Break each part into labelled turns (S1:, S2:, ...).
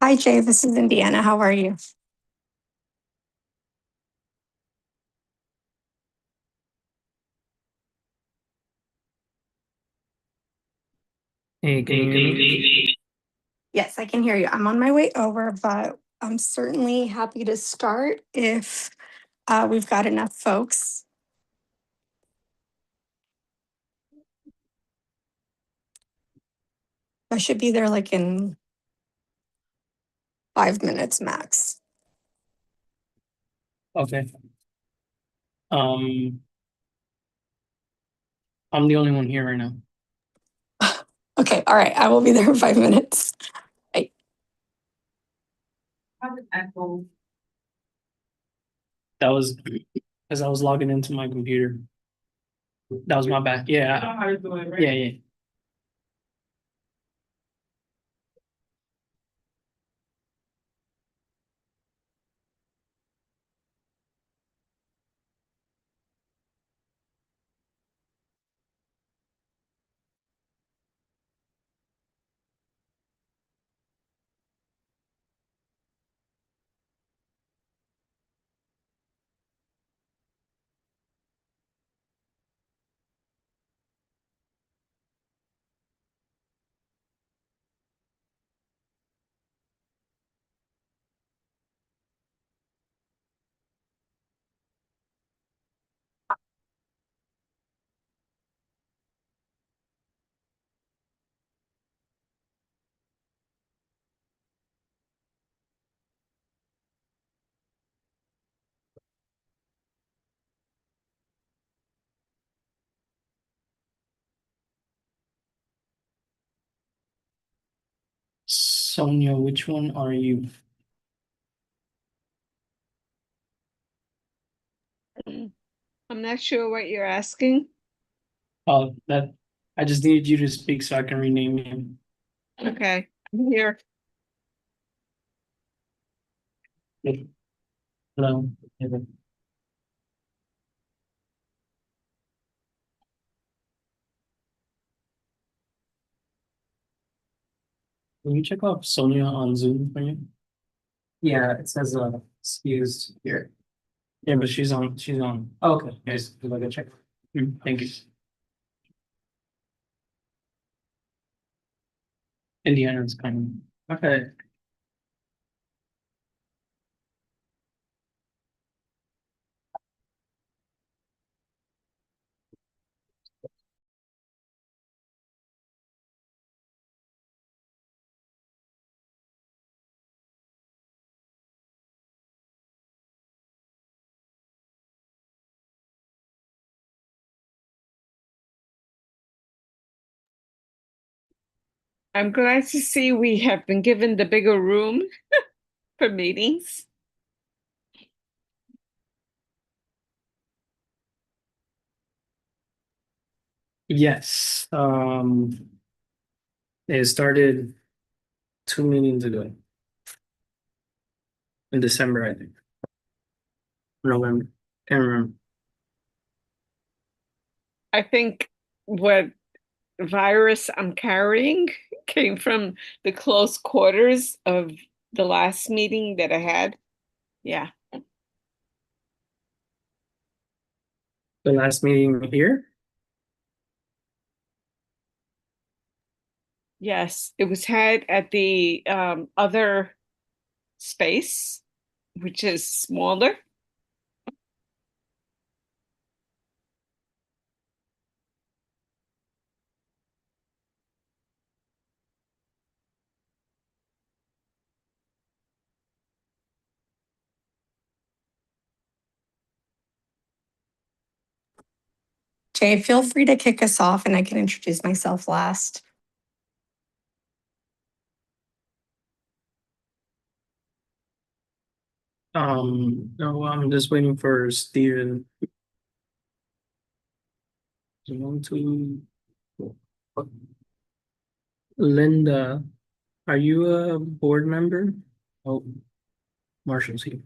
S1: Hi, Jay. This is Indiana. How are you?
S2: Hey, can you hear me?
S1: Yes, I can hear you. I'm on my way over, but I'm certainly happy to start if we've got enough folks. I should be there like in 5 minutes max.
S2: Okay. Um, I'm the only one here right now.
S1: Okay, all right. I will be there in 5 minutes. Bye.
S2: That was as I was logging into my computer. That was my bad. Yeah. Yeah, yeah. Sonia, which one are you?
S3: I'm not sure what you're asking.
S2: That I just needed you to speak so I can rename you.
S3: Okay, I'm here.
S2: Hello. Can you check off Sonia on Zoom for you? Yeah, it says excused here. Yeah, but she's on. She's on. Oh, okay. Yes, do I go check? Thank you. Indiana's coming. Okay.
S3: I'm glad to see we have been given the bigger room for meetings.
S2: Yes. It started 2 meetings ago in December, I think. November. Can't remember.
S3: I think what virus I'm carrying came from the close quarters of the last meeting that I had. Yeah.
S2: The last meeting here.
S3: Yes, it was had at the other space, which is smaller.
S1: Jay, feel free to kick us off and I can introduce myself last.
S2: No, I'm just waiting for Steven. One, two. Linda, are you a board member? Oh, Marshall's here.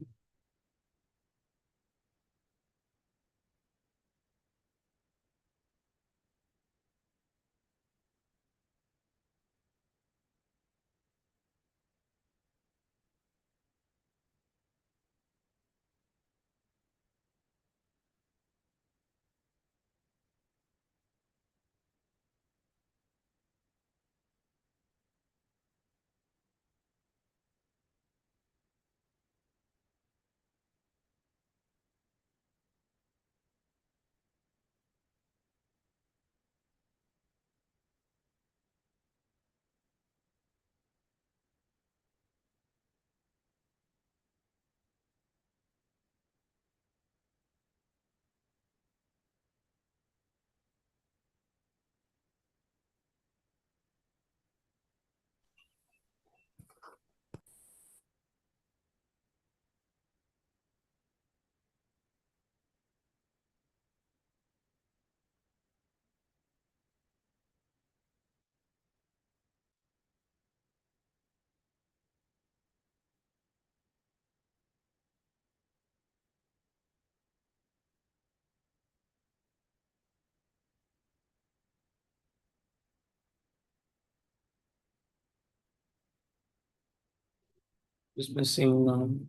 S2: Just missing,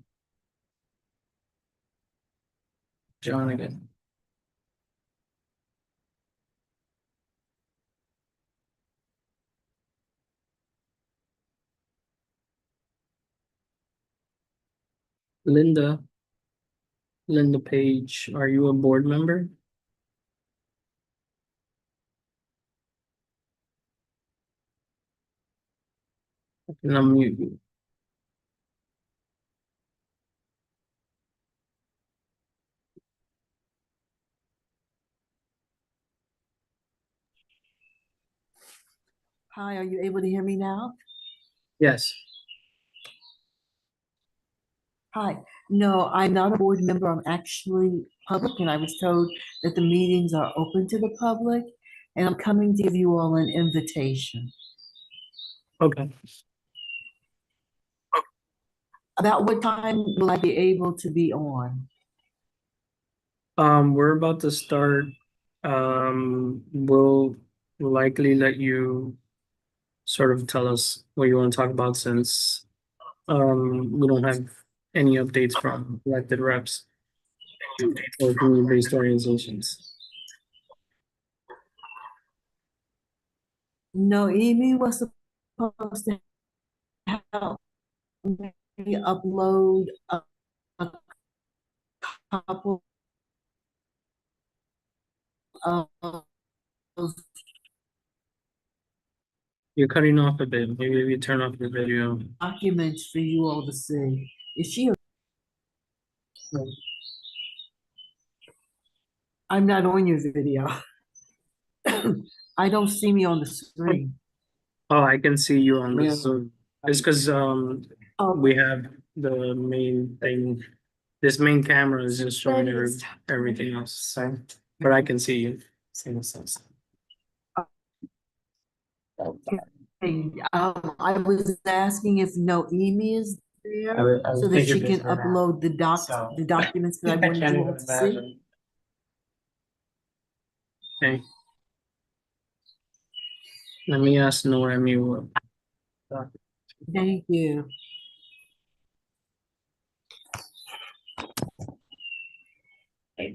S2: John again. Linda. Linda Page, are you a board member? I can unmute you.
S4: Hi, are you able to hear me now?
S2: Yes.
S4: Hi. No, I'm not a board member. I'm actually public, and I was told that the meetings are open to the public, and I'm coming to give you all an invitation.
S2: Okay.
S4: About what time will I be able to be on?
S2: We're about to start. We'll likely let you sort of tell us what you want to talk about since we don't have any updates from elected reps or community-based organizations.
S4: No, Amy was supposed to help me upload a couple of
S2: You're cutting off a bit. Maybe if you turn off your video.
S4: documents for you all to see. Is she? I'm not on your video. I don't see me on the screen.
S2: Oh, I can see you on
S4: Yeah.
S2: this Zoom. It's because
S4: Oh,
S2: we have the main thing. This main camera is just showing everything else. So, but I can see you. Same sense.
S4: I was asking if Noemi is there so that she can upload the documents that I wanted you all to see.
S2: Okay. Let me ask Noemi what.
S4: Thank you.
S2: Yeah,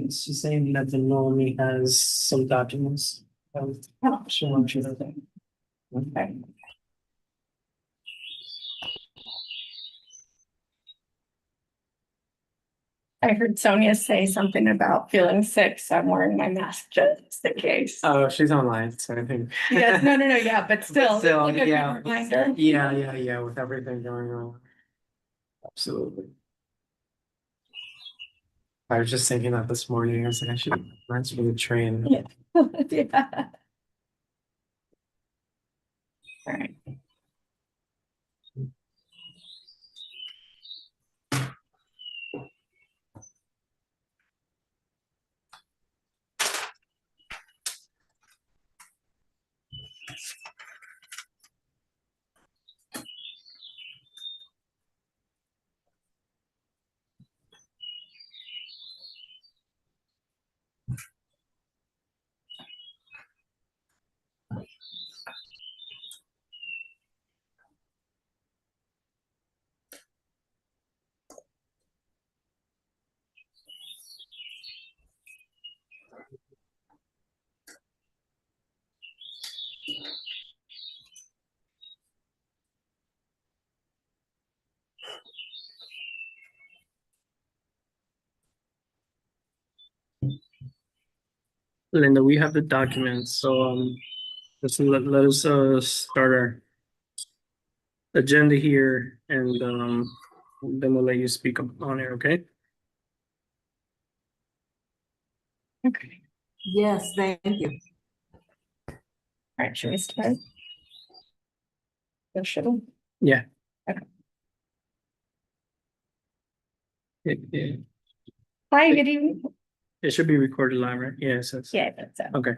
S2: she's saying that the Noemi has some documents. Showing you the thing. Okay.
S1: I heard Sonia say something about feeling sick, so I'm wearing my mask just in case.
S2: Oh, she's online, so I think.
S1: Yes, no, yeah, but still.
S2: Still,
S1: like a good
S2: yeah.
S1: reminder.
S2: Yeah, with everything going on. Absolutely. I was just thinking that this morning. I was like, I should answer the train.
S1: Yeah. Yeah. All right.
S2: Linda, we have the documents, so let us start our agenda here, and then we'll let you speak on it. Okay.
S1: Okay.
S4: Yes, thank you.
S1: All right, should we start? Or should we?
S2: Yeah.
S1: Okay.
S2: It
S1: Hi, good evening.
S2: should be recorded live, right? Yes.
S1: Yeah, that's it.
S2: Okay.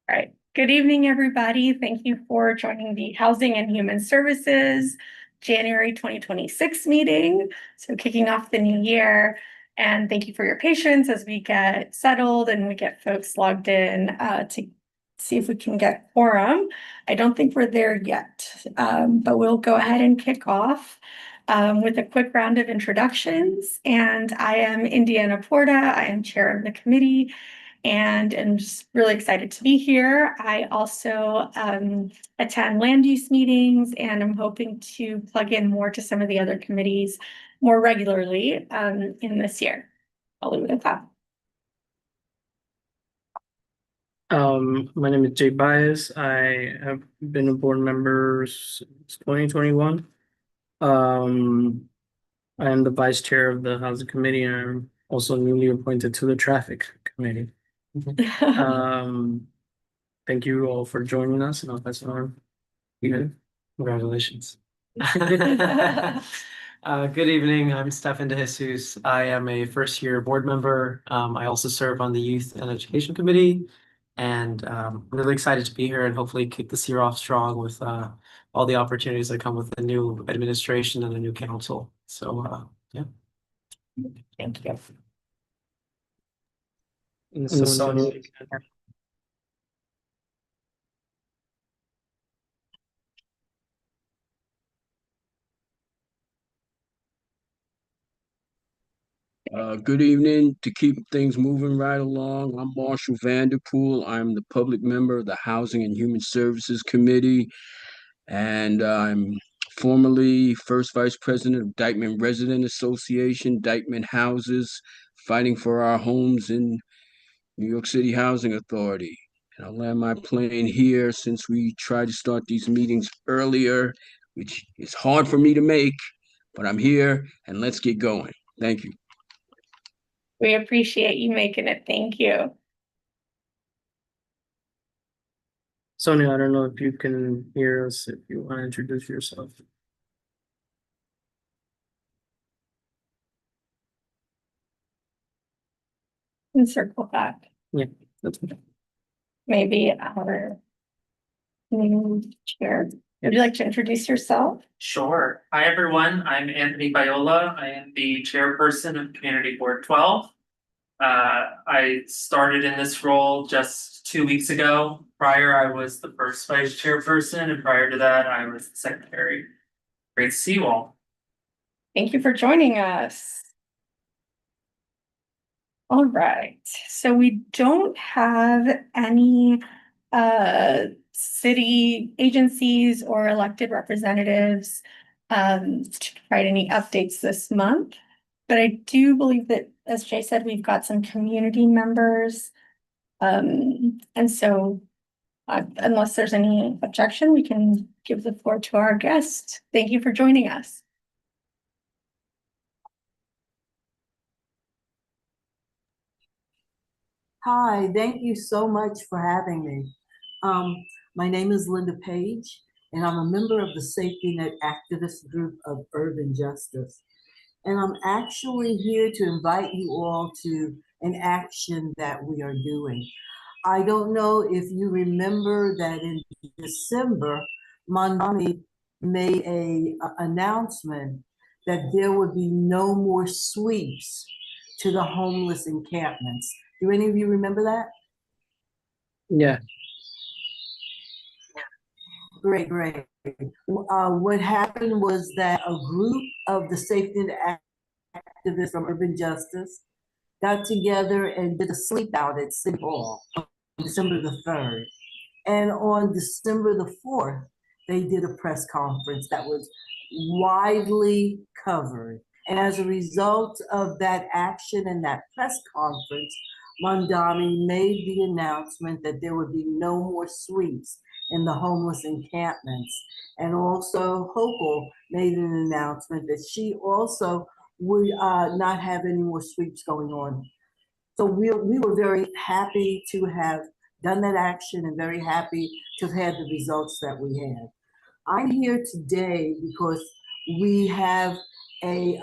S1: All right. Good evening, everybody. Thank you for joining the Housing and Human Services January 2026 meeting. So kicking off the new year. And thank you for your patience as we get settled and we get folks logged in to see if we can get quorum. I don't think we're there yet. But we'll go ahead and kick off with a quick round of introductions. And I am Indiana Porta. I am chair of the committee and am just really excited to be here. I also attend land use meetings, and I'm hoping to plug in more to some of the other committees more regularly in this year. I'll leave it at that.
S2: My name is Jay Bias. I have been a board member since 2021. I am the vice chair of the housing committee, and I'm also newly appointed to the traffic committee. Thank you all for joining us, and I'll pass it on.
S5: Congratulations. Good evening. I'm Stefan De Jesus. I am a first-year board member. I also serve on the Youth and Education Committee, and really excited to be here and hopefully kick this year off strong with all the opportunities that come with the new administration and the new council. So, yeah.
S1: Thank you.
S2: And Sonia.
S6: Good evening. To keep things moving right along, I'm Marshall Vanderpool. I'm the public member of the Housing and Human Services Committee, and I'm formerly first vice president of Dyckman Resident Association, Dyckman Houses, fighting for our homes in New York City Housing Authority. And I'll land my plane here since we tried to start these meetings earlier, which is hard for me to make, but I'm here and let's get going. Thank you.
S1: We appreciate you making it. Thank you.
S2: Sonia, I don't know if you can hear us, if you want to introduce yourself.
S1: And circle back.
S2: Yeah, that's okay.
S1: Maybe our new chair. Would you like to introduce yourself?
S7: Sure. Hi, everyone. I'm Anthony Biola. I am the chairperson of Community Board 12. I started in this role just 2 weeks ago. Prior, I was the first vice chairperson, and prior to that, I was the secretary. Great to see you all.
S1: Thank you for joining us. All right, so we don't have any city agencies or elected representatives to provide any updates this month. But I do believe that, as Jay said, we've got some community members. And so unless there's any objection, we can give the floor to our guest. Thank you for joining us.
S4: Hi, thank you so much for having me. My name is Linda Page, and I'm a member of the Safety Net activist group of Urban Justice. And I'm actually here to invite you all to an action that we are doing. I don't know if you remember that in December, Mondani made an announcement that there would be no more sweeps to the homeless encampments. Do any of you remember that?
S2: Yeah.
S4: Great, great. What happened was that a group of the safety net activists from Urban Justice got together and did a sleep out at City Hall on December the 3rd. And on December the 4th, they did a press conference that was widely covered. And as a result of that action and that press conference, Mondani made the announcement that there would be no more sweeps in the homeless encampments. And also Hochul made an announcement that she also would not have any more sweeps going on. So we were very happy to have done that action and very happy to have had the results that we had. I'm here today because we have a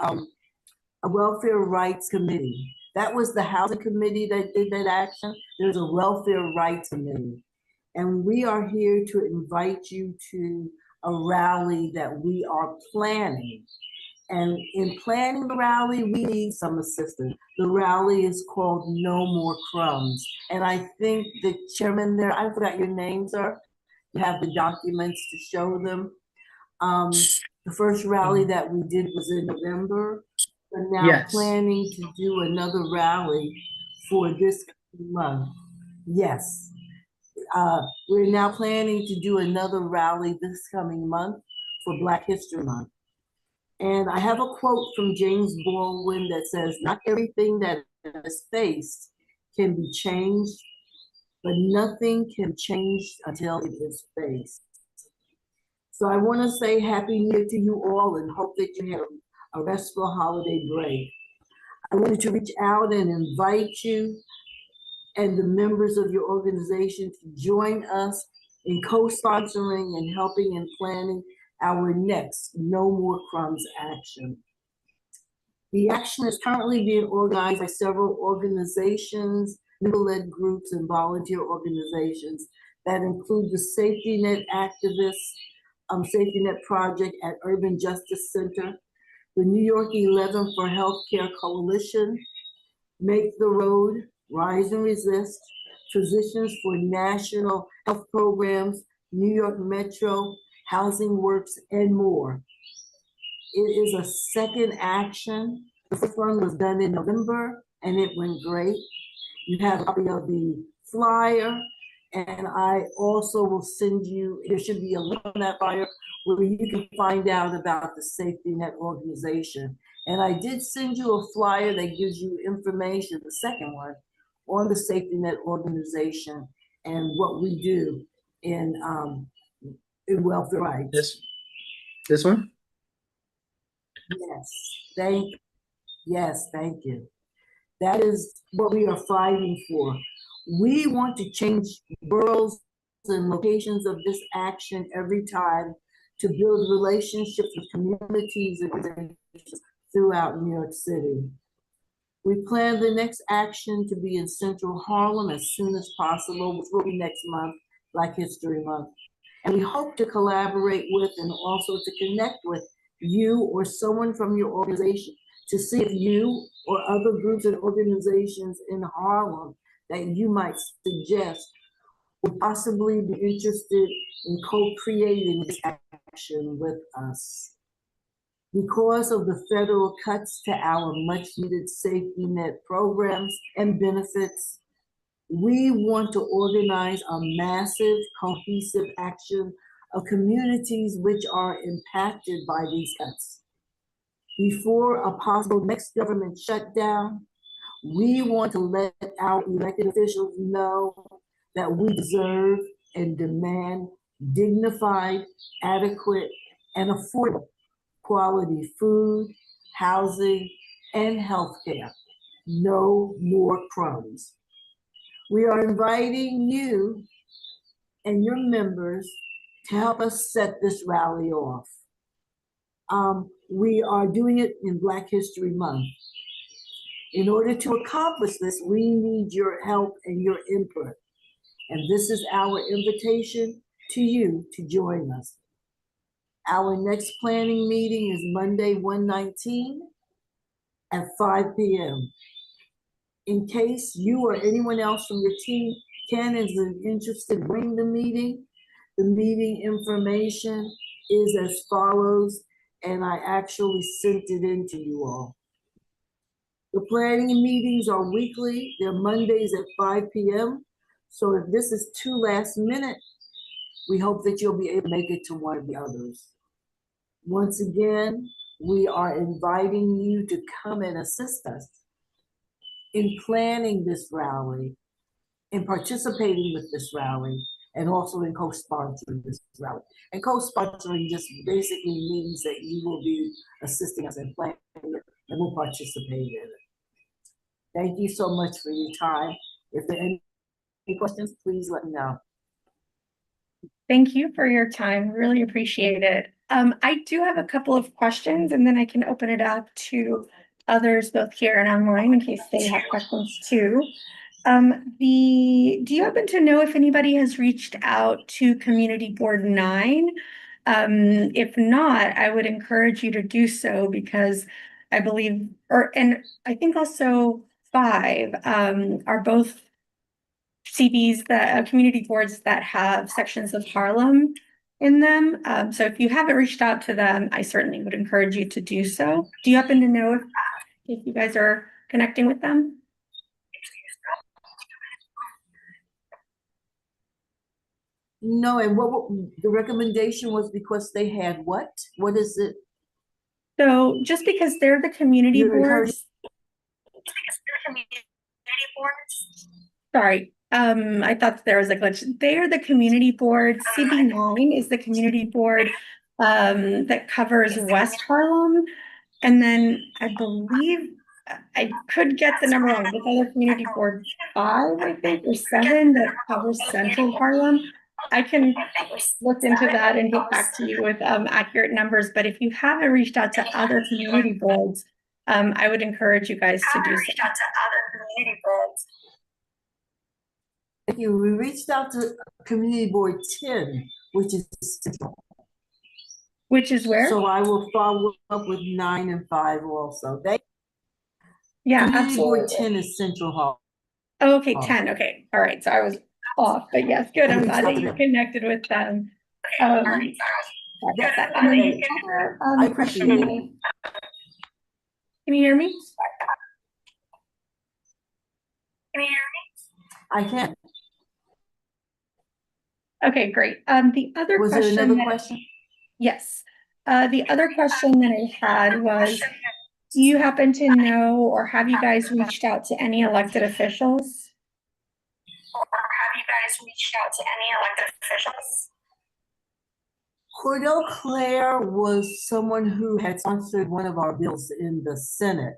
S4: welfare rights committee. That was the housing committee that did that action. There's a welfare rights committee. And we are here to invite you to a rally that we are planning. And in planning the rally, we need some assistance. The rally is called No More Crumbs. And I think the chairman there, I forgot your name, sir. You have the documents to show them. The first rally that we did was in November. We're now
S2: Yes.
S4: planning to do another rally for this month. Yes. We're now planning to do another rally this coming month for Black History Month. And I have a quote from James Baldwin that says, "Not everything that is faced can be changed, but nothing can change until it is faced." So I want to say Happy New Year to you all and hope that you have a restful holiday break. I wanted to reach out and invite you and the members of your organization to join us in co-sponsoring and helping in planning our next No More Crumbs action. The action is currently being organized by several organizations, member-led groups, and volunteer organizations that include the Safety Net Activists, Safety Net Project at Urban Justice Center, the New York 11 for Healthcare Coalition, Make the Road, Rise and Resist, Physicians for National Health Programs, New York Metro, Housing Works, and more. It is a second action. The first one was done in November and it went great. You have a copy of the flyer, and I also will send you, there should be a link on that flyer where you can find out about the Safety Net organization. And I did send you a flyer that gives you information, the second one, on the Safety Net organization and what we do in welfare rights.
S2: This one?
S4: Yes, thank you. That is what we are fighting for. We want to change boroughs and locations of this action every time to build relationships with communities and organizations throughout New York City. We plan the next action to be in Central Harlem as soon as possible, which will be next month, Black History Month. And we hope to collaborate with and also to connect with you or someone from your organization to see if you or other groups and organizations in Harlem that you might suggest would possibly be interested in co-creating this action with us. Because of the federal cuts to our much-needed safety net programs and benefits, we want to organize a massive, cohesive action of communities which are impacted by these cuts. Before a possible next government shutdown, we want to let our elected officials know that we deserve and demand dignified, adequate, and affordable quality food, housing, and healthcare. No more crumbs. We are inviting you and your members to help us set this rally off. We are doing it in Black History Month. In order to accomplish this, we need your help and your input. And this is our invitation to you to join us. Our next planning meeting is Monday, 1/19 at 5 p.m. In case you or anyone else from your team can and is interested in bringing the meeting information is as follows, and I actually sent it in to you all. The planning meetings are weekly. They're Mondays at 5 p.m. So if this is too last minute, we hope that you'll be able to make it to one of the others. Once again, we are inviting you to come and assist us in planning this rally, in participating with this rally, and also in co-sponsoring this rally. And co-sponsoring just basically means that you will be assisting us in planning it and we'll participate in it. Thank you so much for your time. If there are any questions, please let me know.
S1: Thank you for your time. Really appreciate it. I do have a couple of questions and then I can open it up to others both here and online in case they have questions too. Do you happen to know if anybody has reached out to Community Board 9? If not, I would encourage you to do so because I believe, and I think also 5 are both CBs that community boards that have sections of Harlem in them. So if you haven't reached out to them, I certainly would encourage you to do so. Do you happen to know if you guys are connecting with them?
S4: No, and the recommendation was because they had what? What is it?
S1: So just because they're the community
S4: You're encouraging-
S1: boards. Sorry, I thought there was a glitch. They are the community board. CB9 is the community board that covers West Harlem. And then I believe I could get the number wrong, but the other community board 5, I think, or 7 that covers Central Harlem. I can look into that and get back to you with accurate numbers, but if you haven't reached out to other community boards, I would encourage you guys to do so.
S4: Thank you. We reached out to Community Board 10, which is
S1: Which is where?
S4: so I will follow up with 9 and 5 also.
S1: Yeah,
S4: Community Board
S1: absolutely.
S4: 10 is Central Hall.
S1: Oh, okay, 10. Okay, all right. So I was off, but yes, good. I'm glad that you
S4: Okay.
S1: connected with them. Sorry about that. And then the other,
S4: I appreciate
S1: question-
S4: it.
S1: Can you hear me?
S4: I can't.
S1: Okay, great. The other
S4: Was there
S1: question
S4: another
S1: that-
S4: question?
S1: Yes. The other question that I had was, do you happen to know, or have you guys reached out to any elected officials?
S4: Cordell Clare was someone who had sponsored one of our bills in the Senate.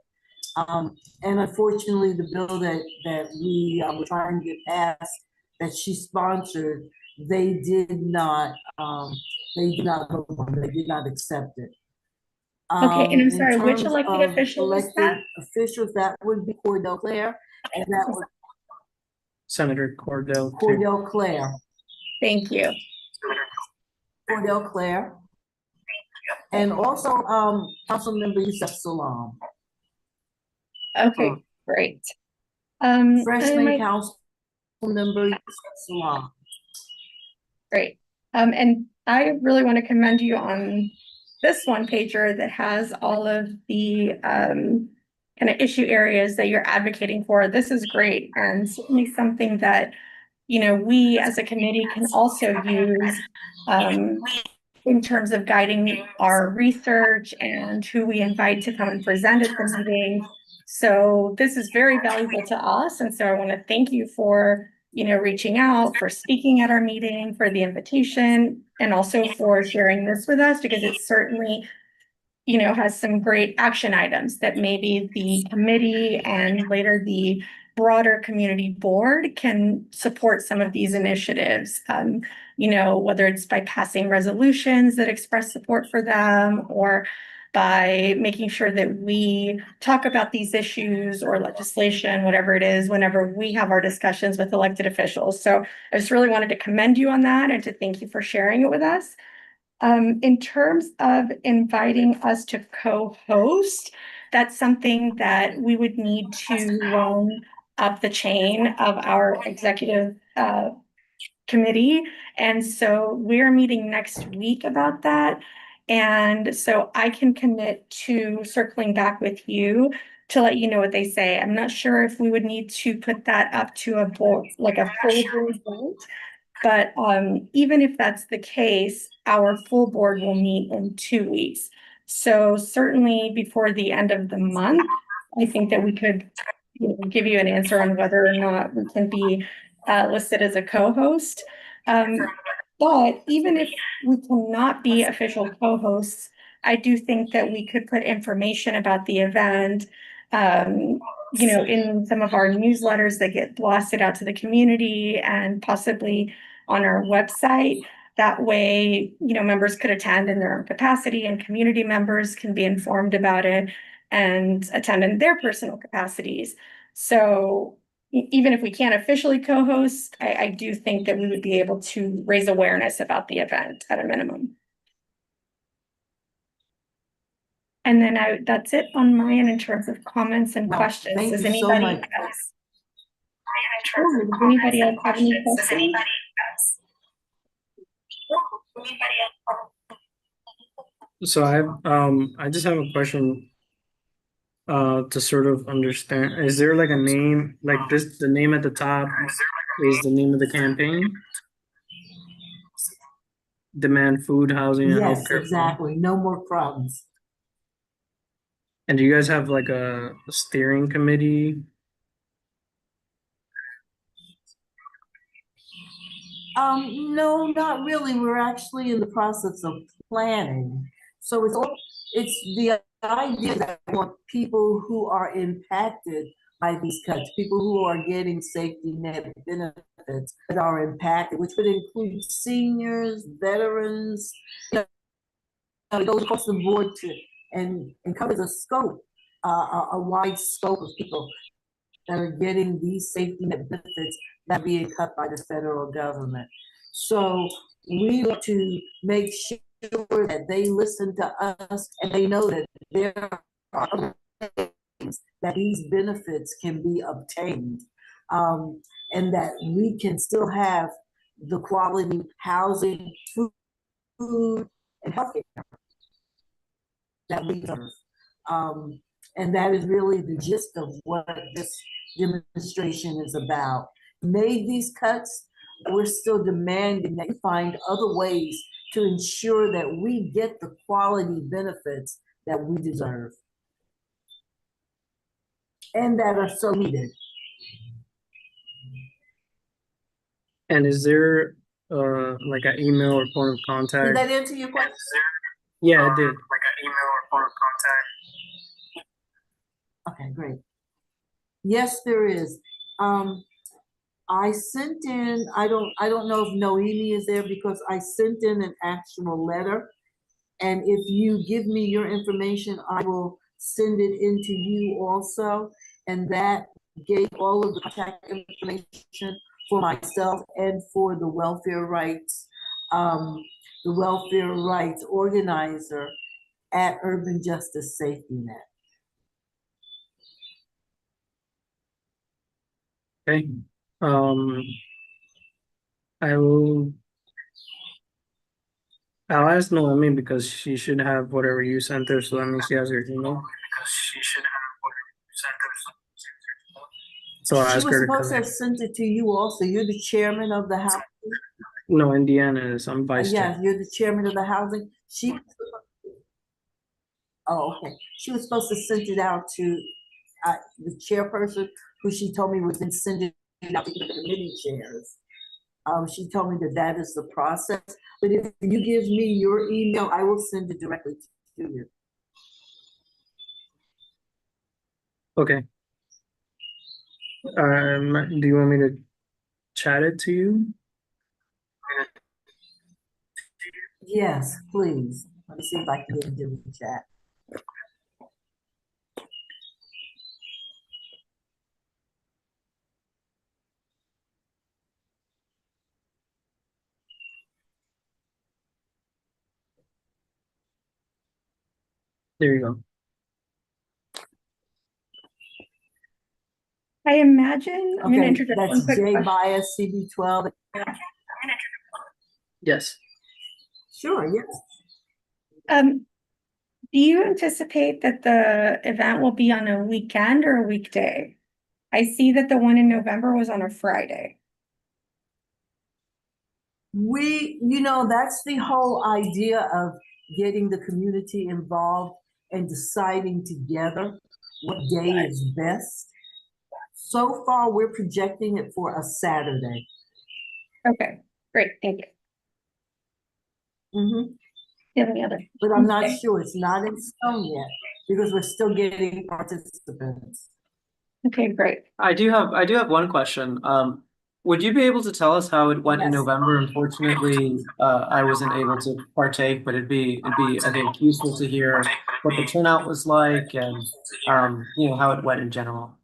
S4: And unfortunately, the bill that we were trying to get passed, that she sponsored, they did not vote on it. They did not accept it.
S1: Okay, and I'm
S4: In
S1: sorry, which
S4: terms
S1: elected
S4: of
S1: official was
S4: elected
S1: that?
S4: officials, that would be Cordell Clare, and that was
S2: Senator Cordell too.
S4: Cordell Clare.
S1: Thank you.
S4: Cordell Clare. And also, Councilmember Yusef Salam,
S1: Okay, great. And
S4: freshman
S1: my-
S4: Councilmember Yusef Salam.
S1: Great. And I really want to commend you on this one pager that has all of the kind of issue areas that you're advocating for. This is great, and certainly something that, you know, we as a committee can also use in terms of guiding our research and who we invite to come and present at the meeting. So this is very valuable to us. And so I want to thank you for, you know, reaching out, for speaking at our meeting, for the invitation, and also for sharing this with us, because it certainly, you know, has some great action items that maybe the committee and later the broader community board can support some of these initiatives. You know, whether it's by passing resolutions that express support for them, or by making sure that we talk about these issues or legislation, whatever it is, whenever we have our discussions with elected officials. So I just really wanted to commend you on that and to thank you for sharing it with us. In terms of inviting us to co-host, that's something that we would need to run up the chain of our executive committee. And so we're meeting next week about that. And so I can commit to circling back with you to let you know what they say. I'm not sure if we would need to put that up to a board, like a full board vote. But even if that's the case, our full board will meet in 2 weeks. So certainly before the end of the month, I think that we could, you know, give you an answer on whether or not we can be listed as a co-host. But even if we cannot be official co-hosts, I do think that we could put information about the event, you know, in some of our newsletters that get blasted out to the community, and possibly on our website. That way, you know, members could attend in their own capacity, and community members can be informed about it and attend in their personal capacities. So even if we can't officially co-host, I do think that we would be able to raise awareness about the event at a minimum. And then that's it on my end in terms of comments and
S4: Wow,
S1: questions.
S4: thank
S1: Does
S4: you so
S1: anybody
S4: much.
S1: else? Does anybody else have any questions?
S2: So I just have a question. To sort of understand, is there like a name, like this, the name at the top is the name of the campaign? Demand food, housing, and
S4: Yes,
S2: healthcare. for all.
S4: exactly. No more crumbs.
S2: And do you guys have like a steering committee?
S4: No, not really. We're actually in the process of planning. So it's the idea that we want people who are impacted by these cuts, people who are getting safety net benefits that are impacted, which would include seniors, veterans, it goes across the board and covers a scope, a wide scope of people that are getting these safety net benefits that are being cut by the federal government. So we want to make sure that they listen to us and they know that there are other ways that these benefits can be obtained, and that we can still have the quality housing, food, and healthcare that we deserve. And that is really the gist of what this demonstration is about. Made these cuts, we're still demanding that you find other ways to ensure that we get the quality benefits that we deserve and that are so needed.
S2: And is there like an email or point of contact?
S4: Did that answer your question?
S2: Yeah, it did. Like an email or point of contact.
S4: Okay, great. Yes, there is. I sent in, I don't know if Noemi is there because I sent in an actual letter. And if you give me your information, I will send it in to you also. And that gave all of the contact information for myself and for the welfare rights organizer at Urban Justice Safety Net.
S2: Okay. I'll ask Naomi because she should have whatever you sent her. So let me see, has her email. Because she should have whatever you sent her. So I'll
S4: She
S2: ask
S4: was
S2: her to
S4: supposed to have
S2: connect.
S4: sent it to you also. You're the chairman of the house.
S2: No, Indiana is. I'm vice chair.
S4: Yeah, you're the chairman of the housing. Oh, okay. She was supposed to send it out to the chairperson, who she told me was then send it out to the committee chairs. She told me that that is the process. But if you give me your email, I will send it directly to you.
S2: Okay. Do you want me to chat it to you?
S4: Yes, please. Let me see if I can get into the chat.
S2: There you go.
S1: I imagine, I'm gonna
S4: Okay,
S1: interject one
S4: that's
S1: quick
S4: J
S1: question.
S4: Bias CB12.
S2: Yes.
S4: Sure, yes.
S1: Do you anticipate that the event will be on a weekend or a weekday? I see that the one in November was on a Friday.
S4: That's the whole idea of getting the community involved and deciding together what day is best. So far, we're projecting it for a Saturday.
S1: Okay, great, thank you.
S4: Mm-hmm.
S1: Do you have any other?
S4: But I'm not sure. It's not in stone yet because we're still getting participants.
S1: Okay, great.
S5: I do have one question. Would you be able to tell us how it went in
S4: Yes.
S5: November? Unfortunately, I wasn't able to partake, but it'd be I think useful to hear what the turnout was like and how it went in general.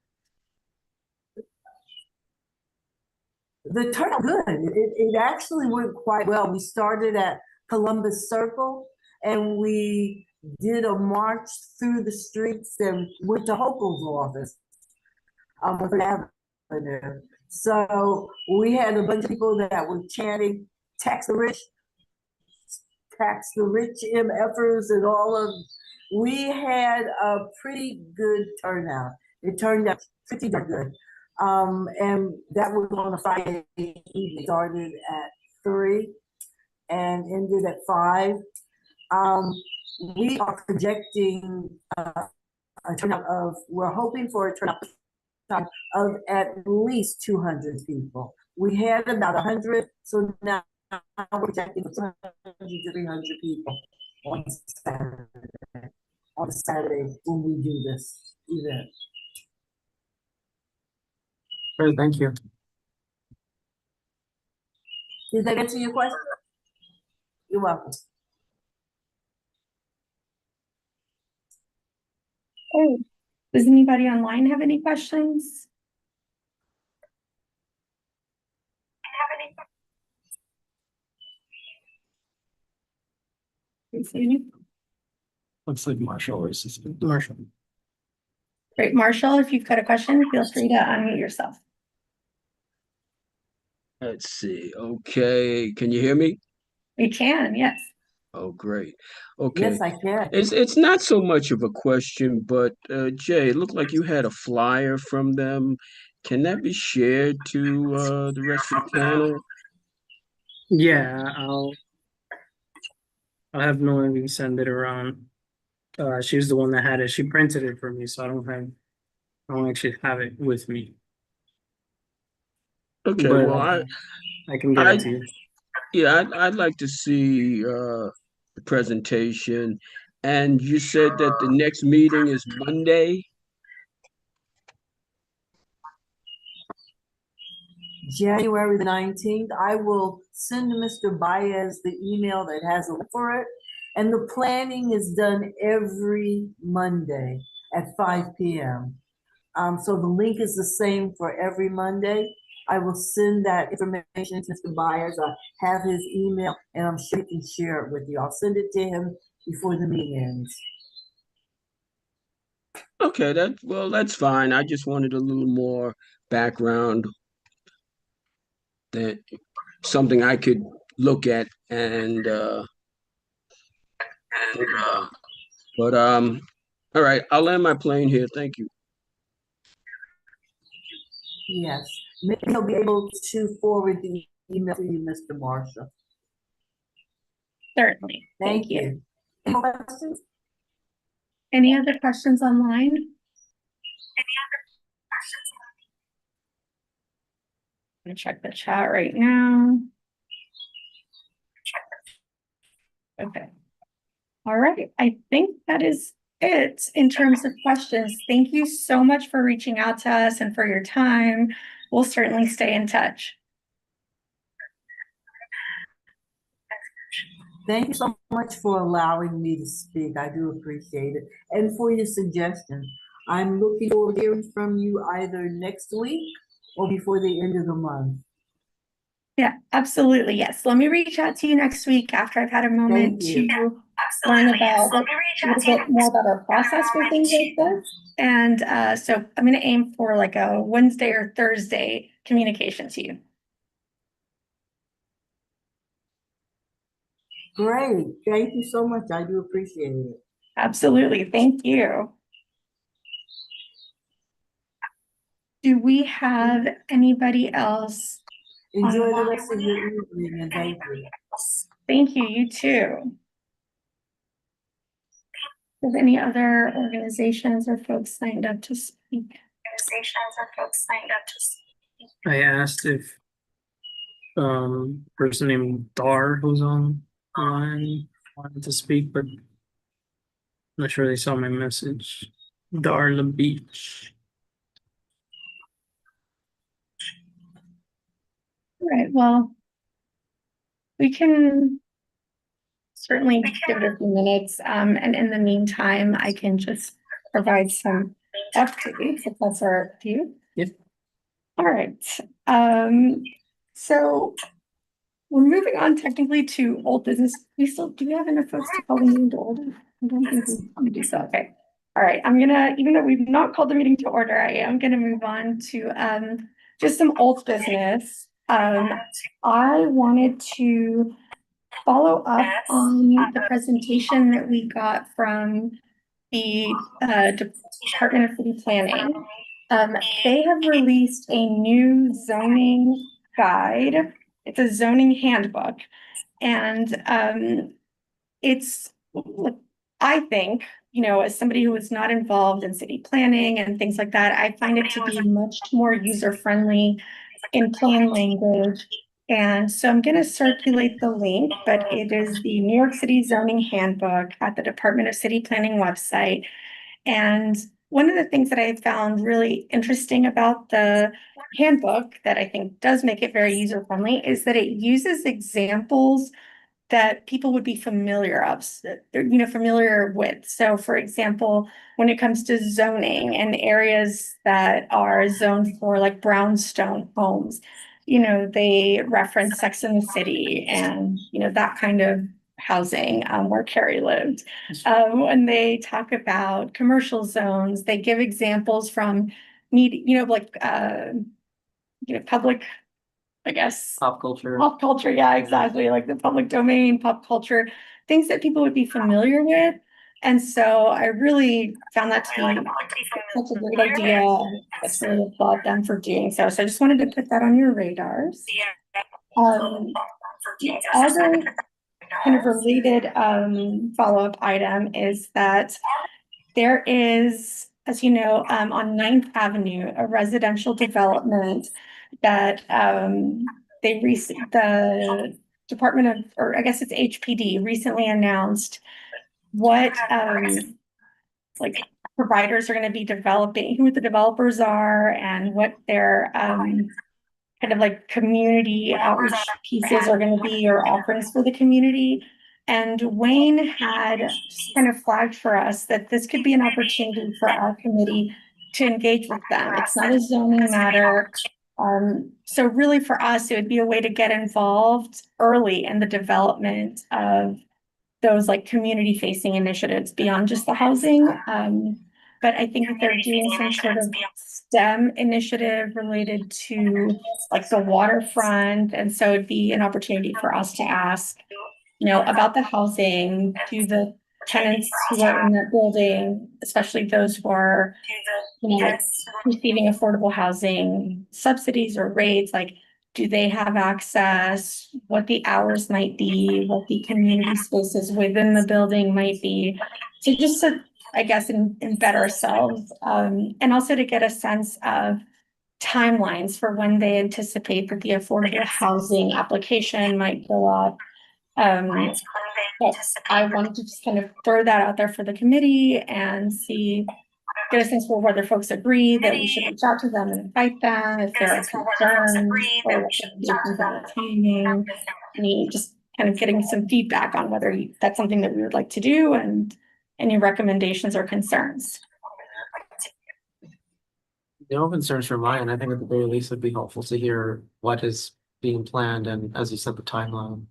S4: The turnout good. It actually went quite well. We started at Columbus Circle and we did a march through the streets and went to Hochul's office on Fifth Avenue. So we had a bunch of people that were chanting, tax the rich, Pax, the Rich MFers and all of, we had a pretty good turnout. It turned out pretty darn good. And that was on a Friday evening, started at 3 and ended at 5. We are projecting a turnout of, we're hoping for a turnout of at least 200 people. We had about 100, so now we're projecting 200 to 300 people on Saturday when we do this event.
S5: Great, thank you.
S4: Did that answer your question? You're welcome.
S1: Oh, does anybody online have any questions?
S2: Looks like Marshall is assistant. Marshall.
S1: Great, Marshall, if you've got a question, feel free to unmute yourself.
S6: Let's see. Okay, can you hear me?
S1: We can, yes.
S6: Oh, great. Okay.
S4: Yes, I can.
S6: It's not so much of a question, but Jay, it looked like you had a flyer from them. Can that be shared to the rest of the panel?
S2: Yeah, I'll have Melanie send it around. She was the one that had it. She printed it for me, so I don't actually have it with me.
S6: Okay,
S2: But
S6: well,
S2: I can get it to you.
S6: yeah, I'd like to see the presentation. And you said that the next meeting is Monday?
S4: January the 19th, I will send Mr. Baez the email that has a link for it. And the planning is done every Monday at 5 p.m. So the link is the same for every Monday. I will send that information to Mr. Baez. I have his email and I'm sure he can share it with you. I'll send it to him before the meeting ends.
S6: Okay, that's fine. I just wanted a little more background, that something I could look at and think about. But all right, I'll land my plane here. Thank you.
S4: Yes, maybe he'll be able to forward the email to you, Mr. Marshall.
S1: Certainly.
S4: Thank you. Any more questions?
S1: Any other questions online? I'm gonna check the chat right now. Okay. All right, I think that is it in terms of questions. Thank you so much for reaching out to us and for your time. We'll certainly stay in touch.
S4: Thank you so much for allowing me to speak. I do appreciate it. And for your suggestions. I'm looking forward to hearing from you either next week or before the end of the month.
S1: Yeah, absolutely. Yes. Let me reach out to you next week after I've had a moment
S4: Thank you.
S1: to learn about a little bit more about our process for things like this. And so I'm going to aim for like a Wednesday or Thursday communication to you.
S4: Great. Thank you so much. I do appreciate it.
S1: Absolutely. Thank you. Do we have anybody else?
S4: Enjoy the rest of your evening and thank you.
S1: Thank you. You too. Have any other organizations or folks signed up to speak?
S2: I asked if person named Dar who's on the line wanted to speak, but I'm not sure they saw my message. Dar the beach.
S1: All right, well, we can certainly give it a few minutes. And in the meantime, I can just provide some updates if that's all right with you.
S2: Yep.
S1: All right. So we're moving on technically to old business. Do we have enough folks to call the meeting to order? I don't think we do so. Okay. All right. Even though we've not called the meeting to order, I am gonna move on to just some old business. I wanted to follow up on the presentation that we got from the Department of City Planning. They have released a new zoning guide. It's a zoning handbook. And it's, I think, you know, as somebody who is not involved in city planning and things like that, I find it to be much more user-friendly in plain language. And so I'm going to circulate the link, but it is the New York City Zoning Handbook at the Department of City Planning website. And one of the things that I found really interesting about the handbook that I think does make it very user-friendly is that it uses examples that people would be familiar with. So for example, when it comes to zoning and areas that are zoned for like brownstone homes, you know, they reference Sex and the City and, you know, that kind of housing where Carrie lived. When they talk about commercial zones, they give examples from public, I guess.
S5: Pop culture.
S1: Pop culture, yeah, exactly, like the public domain, pop culture, things that people would be familiar with. And so I really found that to be such a great idea. I really applaud them for doing so. So I just wanted to put that on your radars. The other kind of related follow-up item is that there is, as you know, on 9th Avenue, a residential development that the Department of, or I guess it's HPD, recently announced what like providers are going to be developing, who the developers are, and what their kind of like community outreach pieces are going to be, or offerings for the community. And Wayne had just kind of flagged for us that this could be an opportunity for our committee to engage with them. It's not a zoning matter. So really for us, it would be a way to get involved early in the development of those like community facing initiatives beyond just the housing. But I think that they're doing some sort of STEM initiative related to like the waterfront. And so it'd be an opportunity for us to ask, you know, about the housing, to the tenants who are in that building, especially those who are, you know, like receiving affordable housing subsidies or rates, like, do they have access, what the hours might be, what the community spaces within the building might be. So just to, I guess, embed ourselves, and also to get a sense of timelines for when they anticipate that the affordable housing application might go up. But I wanted to just kind of throw that out there for the committee and get a sense for whether folks agree that we should reach out to them and invite them, if there are concerns or recommendations on the timing. Just kind of getting some feedback on whether that's something that we would like to do and any recommendations or concerns.
S5: No concerns from mine. I think at the very least it'd be helpful to hear what is being planned and, as you said, the timeline.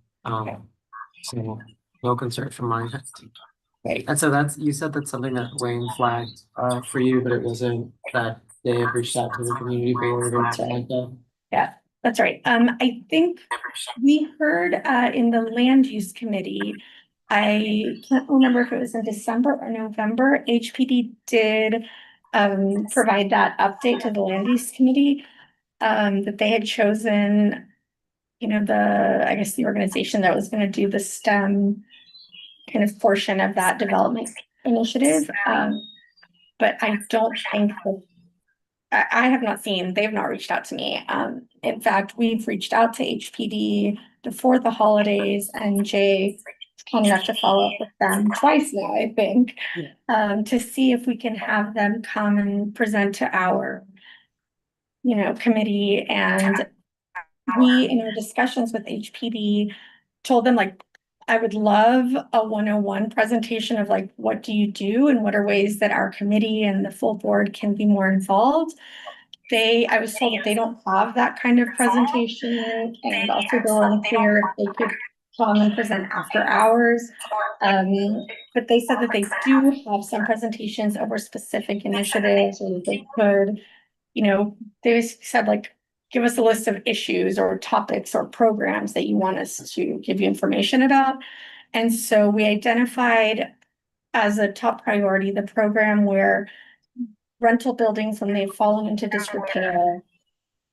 S5: So no concerns from my end.
S1: Right.
S5: And so you said that's something that Wayne flagged for you, but it wasn't that they had reached out to the community board or something like that.
S1: Yeah, that's right. I think we heard in the land use committee, I can't remember if it was in December or November, HPD did provide that update to the land use committee, that they had chosen, you know, I guess the organization that was going to do the STEM kind of portion of that development initiative. But I don't think that I have not seen, they've not reached out to me. In fact, we've reached out to HPD before the holidays, and Jay is kind enough to follow up with them twice now, I think, to see if we can have them come and present to our, you know, committee. And we, in our discussions with HPD, told them, like, I would love a 101 presentation of like, what do you do and what are ways that our committee and the full board can be more involved. I was told that they don't have that kind of presentation, and also they were unclear if they could come and present after hours. But they said that they do have some presentations over specific initiatives, or they could, you know, they said like, give us a list of issues or topics or programs that you want us to give you information about. And so we identified as a top priority the program where rental buildings, when they've fallen into disrepair,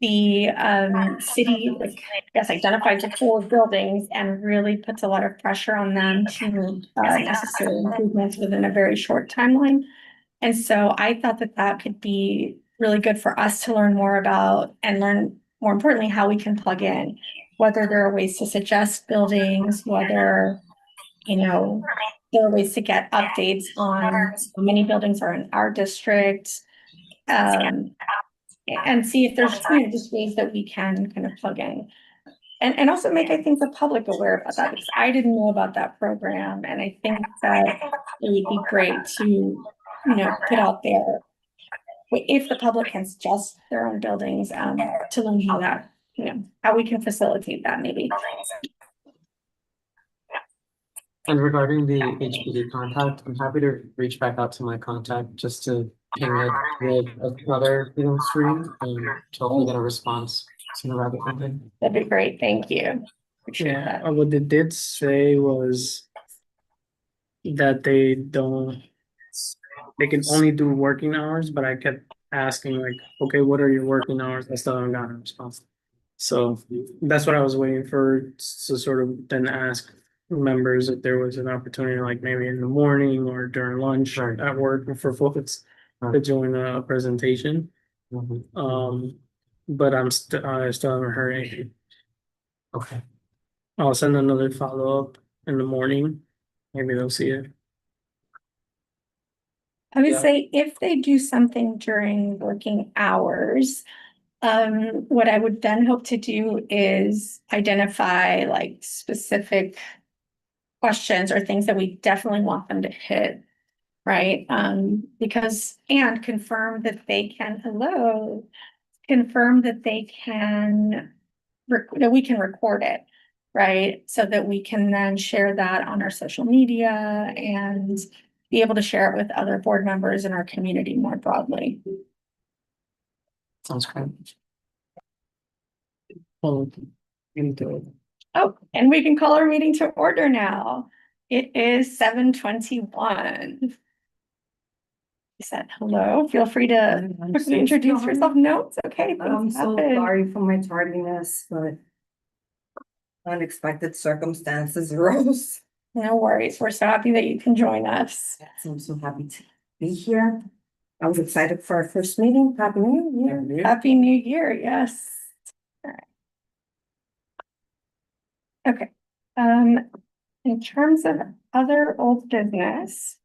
S1: the city, like, I guess, identifies the pool of buildings and really puts a lot of pressure on them to make necessary improvements within a very short timeline. And so I thought that that could be really good for us to learn more about and learn, more importantly, how we can plug in, whether there are ways to suggest buildings, whether, there are ways to get updates on how many buildings are in our district. And see if there's just ways that we can kind of plug in. And also make, I think, the public aware about that, because I didn't know about that program, and I think that it would be great to, put out there, if the public can suggest their own buildings, to learn how that, how we can facilitate that maybe.
S5: And regarding the HPD contact, I'm happy to reach back out to my contact just to ping it with another stream and to hopefully get a response sooner rather than later.
S1: That'd be great, thank you. Appreciate
S2: Yeah,
S1: that.
S2: what they did say was that they can only do working hours, but I kept asking like, okay, what are your working hours? I still haven't gotten a response. So that's what I was waiting for, to sort of then ask members if there was an opportunity, like maybe in the morning or during lunch
S5: Right.
S2: at work for folks to
S5: Right.
S2: join a presentation. But I still haven't heard anything.
S5: Okay.
S2: I'll send another follow-up in the morning. Maybe they'll see it.
S1: I would
S5: Yeah.
S1: say if they do something during working hours, what I would then hope to do is identify like specific questions or things that we definitely want them to hit, right? Because, and confirm that they can, confirm that they can, that we can record it, right? So that we can then share that on our social media and be able to share it with other board members in our community more broadly.
S5: Sounds great.
S2: Well, into it.
S1: Oh, and we can call our meeting to order now. It is 7:21. You said hello. Feel free to
S8: I'm
S1: quickly
S8: so
S1: introduce
S8: sorry.
S1: yourself. No, it's okay.
S8: I'm
S1: Things
S8: so
S1: happen.
S8: sorry for my tardiness, but unexpected circumstances arose.
S1: No worries. We're so happy that you can join us.
S8: So I'm so happy to be here. I was excited for our first meeting. Happy New Year.
S1: Happy New Year. Yes. All right. Okay. In terms of other old business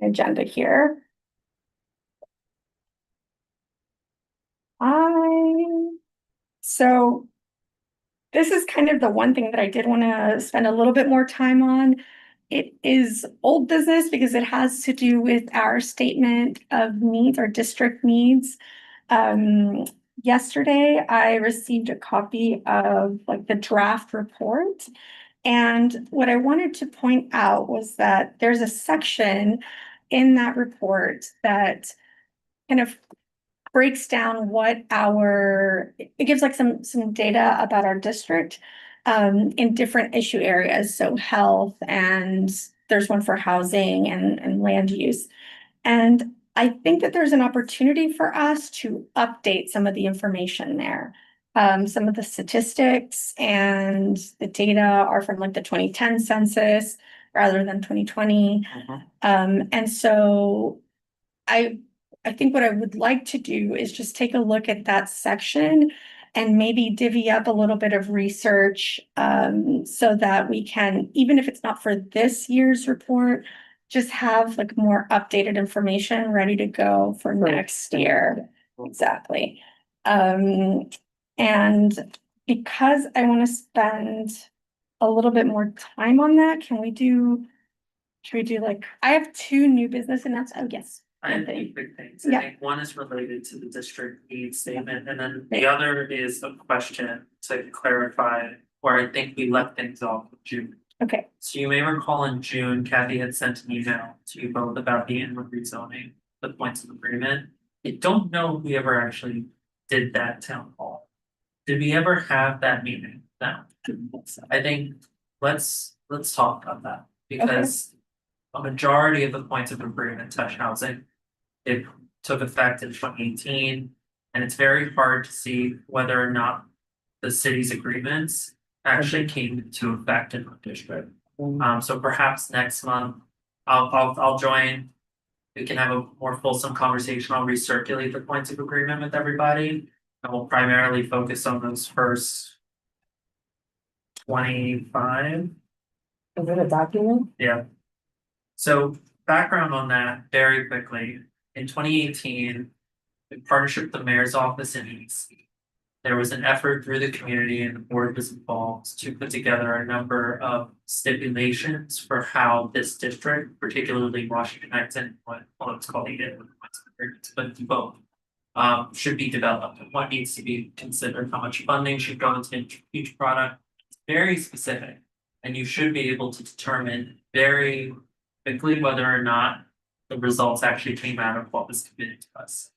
S1: agenda here. So this is kind of the one thing that I did want to spend a little bit more time on. It is old business because it has to do with our statement of needs, our district needs. Yesterday, I received a copy of like the draft report. And what I wanted to point out was that there's a section in that report that kind of breaks down what it gives like some data about our district in different issue areas. So health, and there's one for housing and land use. And I think that there's an opportunity for us to update some of the information there. Some of the statistics and the data are from like the 2010 census rather than 2020. And so I think what I would like to do is just take a look at that section and maybe divvy up a little bit of research so that we can, even if it's not for this year's report, just have like more updated information ready to go for next year. Exactly. And because I want to spend a little bit more time on that, should we do like, I have two new business announcements. Oh, yes.
S7: I have
S1: Anthony.
S7: two quick things.
S1: Yeah.
S7: I think one is related to the district needs statement, and then the other is a question to clarify where I think we left things off with June.
S1: Okay.
S7: So you may recall in June, Kathy had sent an email to you both about the inward rezoning, the points of agreement. I don't know if we ever actually did that town hall. Did we ever have that meeting? No. I think let's talk about that because a majority of the points of agreement touch housing. It took effect in 2018, and it's very hard to see whether or not the city's agreements actually came into effect in the district. So perhaps next month, I'll join. We can have a more fulsome conversation. I'll recirculate the points of agreement with everybody. And we'll primarily focus on those first 25.
S8: Is it a document?
S7: Yeah. So background on that very quickly. In 2018, in partnership with the mayor's office in EDC, there was an effort through the community and the board was involved to put together a number of stipulations for how this district, particularly Washington Heights and what's called the but both should be developed and what needs to be considered, how much funding should go into each product. It's very specific, and you should be able to determine very quickly whether or not the results actually came out of what was committed to us.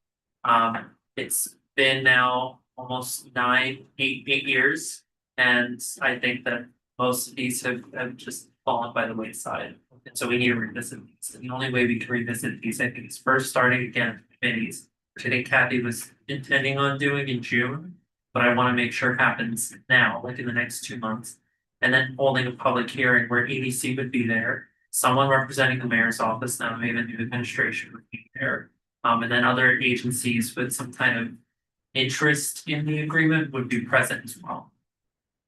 S7: It's been now almost 8 years, and I think that most of these have just fallen by the wayside. And so we need to revisit these. And the only way we can revisit these, I think, is first starting again with committees, which I think Kathy was intending on doing in June, but I want to make sure happens now, like in the next 2 months. And then holding a public hearing where EDC would be there, someone representing the mayor's office, now maybe the new administration would be there. And then other agencies with some kind of interest in the agreement would be present as well.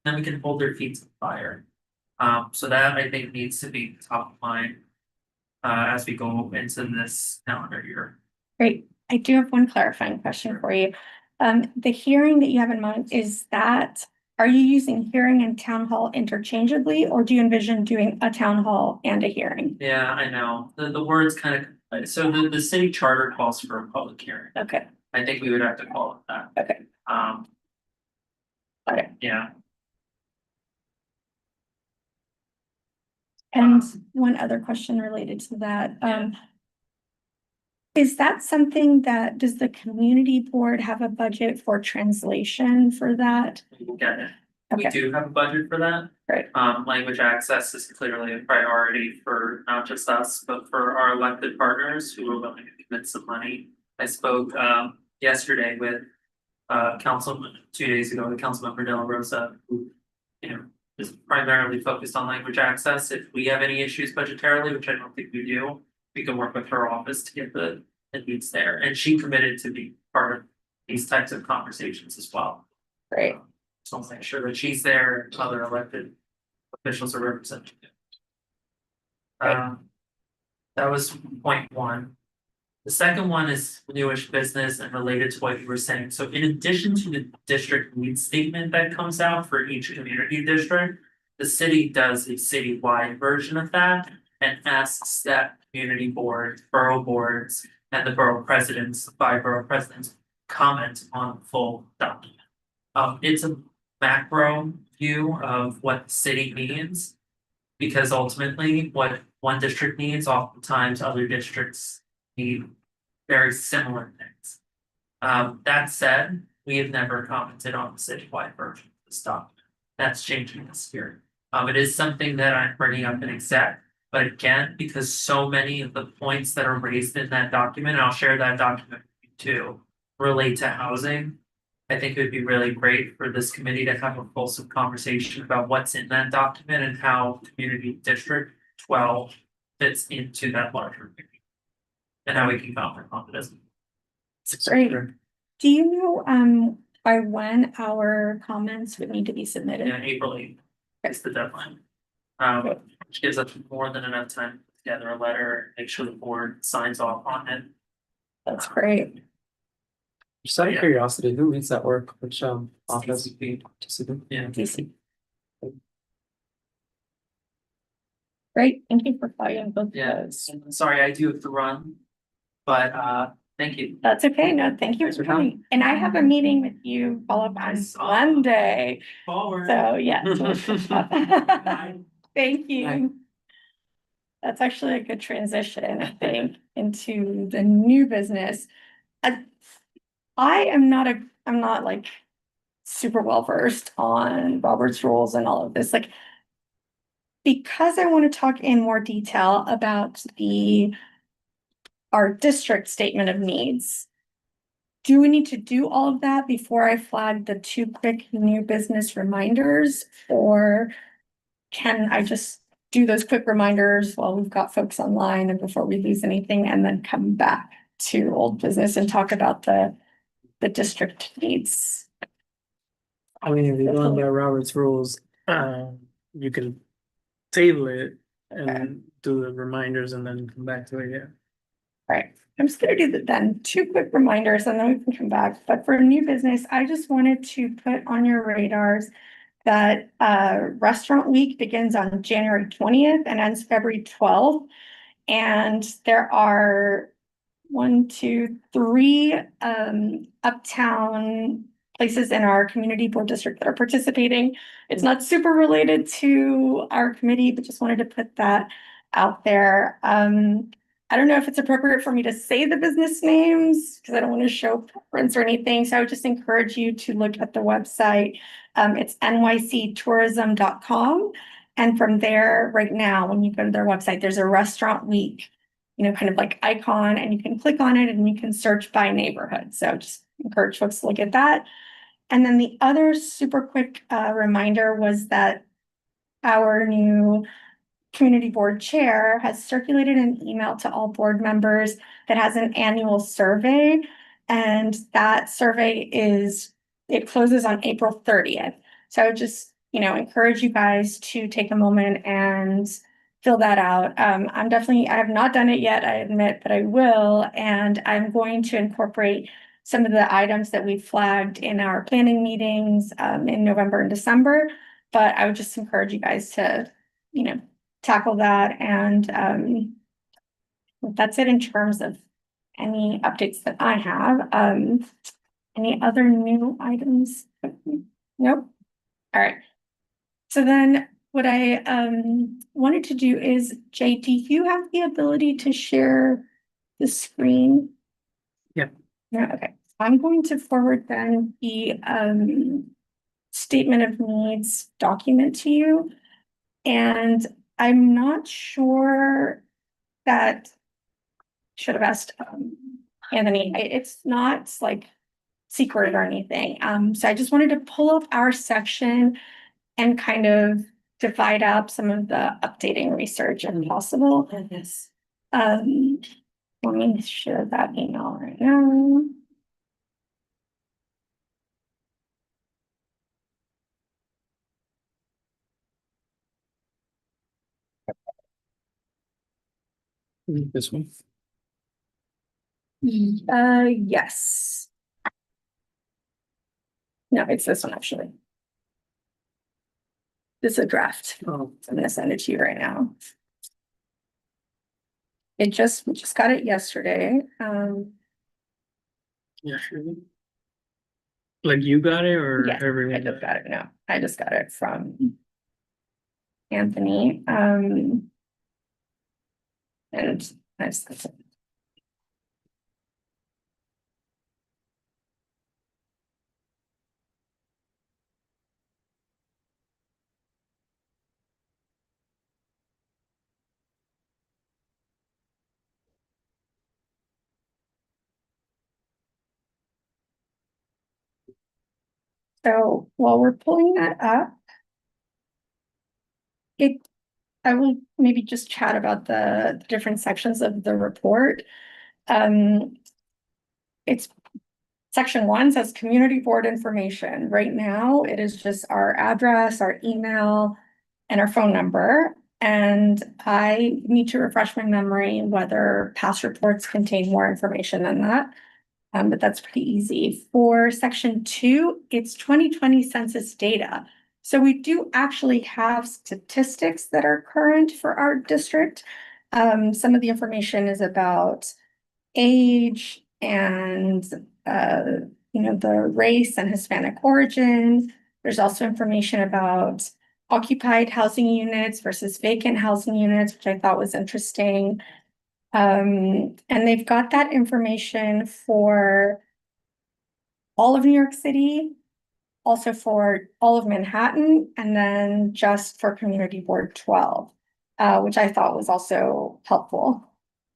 S7: Then we can hold their feet to the fire. So that I think needs to be top of mind as we go into this calendar year.
S1: Great. I do have one clarifying question for you. The hearing that you have in mind, are you using hearing and town hall interchangeably, or do you envision doing a town hall and a hearing?
S7: Yeah, I know. The words kind of, so the city charter calls for a public hearing.
S1: Okay,
S7: I think we would have to call it that.
S1: okay. Okay.
S7: Yeah.
S1: And one other question related to that, is that something does the community board have a budget for translation for that?
S7: We will get it. We
S1: Okay,
S7: do have a budget for that.
S1: Right.
S7: Language access is clearly a priority for not just us, but for our elected partners who are willing to commit some money. I spoke yesterday with councilman 2 days ago, the Councilmember De La Rosa, who, is primarily focused on language access. If we have any issues budgetarily, which I don't think we do, we can work with her office to get the needs there. And she committed to be part of these types of conversations as well.
S1: great.
S7: So I'll make sure that she's there, and other elected officials are represented. That was point one. The second one is newish business and related to what you were saying. So in addition to the district needs statement that comes out for each community district, the city does a citywide version of that and asks that community board, borough boards, and the borough presidents, 5 borough presidents, comment on the full document. It's a macro view of what the city needs, because ultimately what one district needs, oftentimes other districts need very similar things. That said, we have never commented on the citywide version of this document. That's changing this year. It is something that I'm bringing up in exec, but again, because so many of the points that are raised in that document, and I'll share that document with you too, relate to housing. I think it would be really great for this committee to have a fulsome conversation about what's in that document and how Community District 12 fits into that larger picture. And how we can comment on it as.
S1: Great. Do you know, by when our comments would need to be submitted?
S7: Yeah, April 8th is the deadline. Which gives us more than enough time to put together a letter, make sure the board signs off on it.
S1: That's great.
S5: Just out of curiosity, who leads that work? Which office?
S7: TCP. Yeah.
S1: DC. Great, thank you for following both of
S7: Yeah,
S1: those.
S7: sorry, I do have to run. But thank you.
S1: That's okay, no, thank you
S7: Thanks
S1: for
S7: for coming.
S1: coming. And I have a meeting with you follow up
S7: I
S1: on
S7: saw.
S1: Monday,
S7: Forward.
S1: so yeah. Thank you.
S5: Bye.
S1: That's actually a good transition, I think, into the new business. I'm not like super well versed on Robert's rules and all of this, like, because I want to talk in more detail about our district statement of needs. Do we need to do all of that before I flag the 2 quick new business reminders? Or can I just do those quick reminders while we've got folks online and before we lose anything, and then come back to old business and talk about the district needs?
S2: I mean, if you're going by Robert's rules, you can table it and do the reminders and then come back to it, yeah.
S1: All right, I'm just gonna do that then, 2 quick reminders and then we can come back. But for new business, I just wanted to put on your radars that Restaurant Week begins on January 20th and ends February 12th. And there are 1, 2, 3 uptown places in our community board district that are participating. It's not super related to our committee, but just wanted to put that out there. I don't know if it's appropriate for me to say the business names because I don't want to show preference or anything. So I would just encourage you to look at the website. It's nyctourism.com. And from there, right now, when you go to their website, there's a Restaurant Week, kind of like icon, and you can click on it and you can search by neighborhood. So just encourage folks to look at that. And then the other super quick reminder was that our new community board chair has circulated an email to all board members that has an annual survey. And that survey it closes on April 30th. So I would just, encourage you guys to take a moment and fill that out. I have not done it yet, I admit, but I will. And I'm going to incorporate some of the items that we flagged in our planning meetings in November and December. But I would just encourage you guys to, tackle that. And that's it in terms of any updates that I have. Any other new items? Nope. All right. So then what I wanted to do is, Jay, do you have the ability to share the screen?
S2: Yep.
S1: Yeah, okay. I'm going to forward then the statement of needs document to you. And I'm not sure that should have asked Anthony. It's not like secret or anything. So I just wanted to pull up our section and kind of divide up some of the updating research if possible.
S8: Yes.
S1: Let me share that email right now.
S2: This one.
S1: Yes. No, it's this one actually. This is a draft.
S2: Oh,
S1: I'm gonna send it to you right now. We just got it yesterday.
S2: yeah, sure. Like you got it or
S1: Yeah, I
S2: everyone?
S1: just got it. No, I just got it from Anthony. And I sent it. So while we're pulling that up, I will maybe just chat about the different sections of the report. It's section 1 says community board information. Right now, it is just our address, our email, and our phone number. And I need to refresh my memory whether past reports contain more information than that. But that's pretty easy. For section 2, it's 2020 census data. So we do actually have statistics that are current for our district. Some of the information is about age and, the race and Hispanic origin. There's also information about occupied housing units versus vacant housing units, which I thought was interesting. And they've got that information for all of New York City, also for all of Manhattan and then just for Community Board 12, which I thought was also helpful.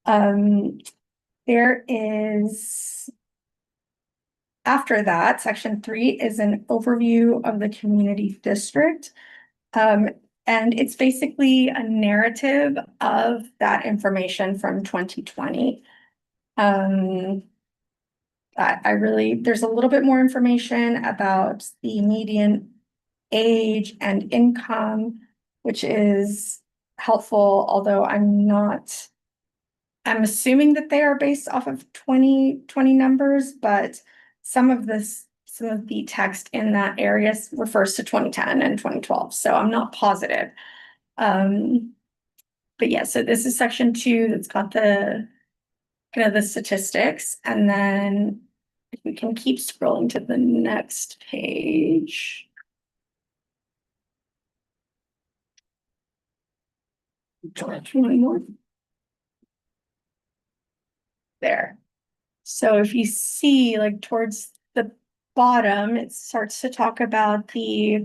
S1: There is, after that, section 3 is an overview of the community district. And it's basically a narrative of that information from 2020. I really, there's a little bit more information about the median age and income, which is helpful, although I'm assuming that they are based off of 2020 numbers, but some of the text in that area refers to 2010 and 2012, so I'm not positive. But yeah, so this is section 2 that's got the kind of the statistics, and then if we can keep scrolling to the next page. One more. There. So if you see, like, towards the bottom, it starts to talk about there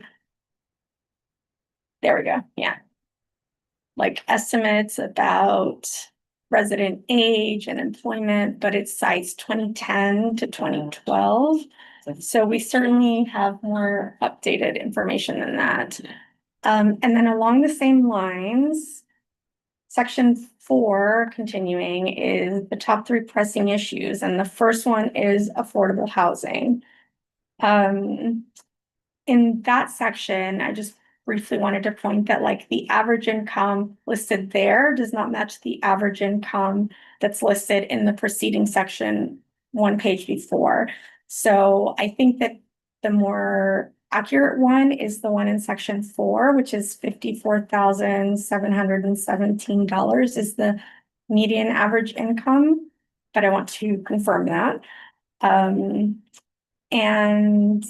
S1: we go, yeah. Like estimates about resident age and employment, but it cites 2010 to 2012. So we certainly have more updated information than that. And then along the same lines, section 4, continuing, is the top 3 pressing issues, and the first one is affordable housing. In that section, I just briefly wanted to point that, like, the average income listed there does not match the average income that's listed in the preceding section 1 page before. So I think that the more accurate one is the one in section 4, which is $54,717 is the median average income, but I want to confirm that. And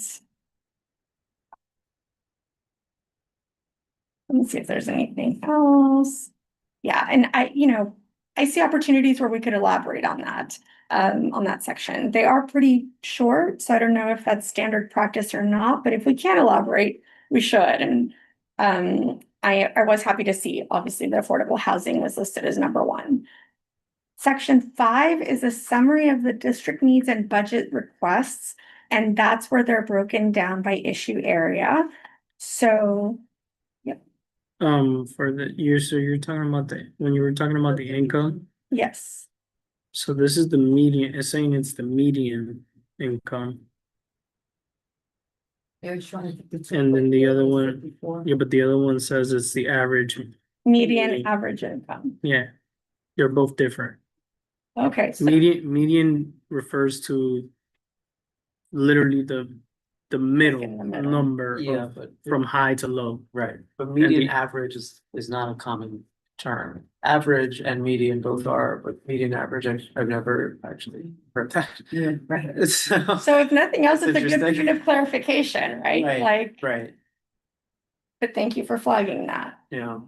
S1: let me see if there's anything else. Yeah, and I see opportunities where we could elaborate on that section. They are pretty short, so I don't know if that's standard practice or not, but if we can elaborate, we should. And I was happy to see, obviously, the affordable housing was listed as number 1. Section 5 is a summary of the district needs and budget requests, and that's where they're broken down by issue area. So
S2: for the year, so you're talking about when you were talking about the income,
S1: yes.
S2: so this is the median, it's saying it's the median income. And then the other one, yeah, but the other one says it's the average.
S1: Median average income.
S2: Yeah, they're both different.
S1: Okay, so
S2: Median refers to literally the middle
S1: in the middle.
S2: number
S5: Yeah,
S2: of,
S5: but
S2: from high to low.
S5: right, but median
S2: the-
S5: average is not a common term. Average and median both are, but median average, I've never actually heard that.
S2: Yeah,
S5: Right.
S1: so if nothing else,
S5: That's
S1: it's a good
S5: interesting.
S1: point of clarification, right?
S5: Right.
S1: Like,
S5: Right,
S1: but thank you for flagging that.
S5: yeah.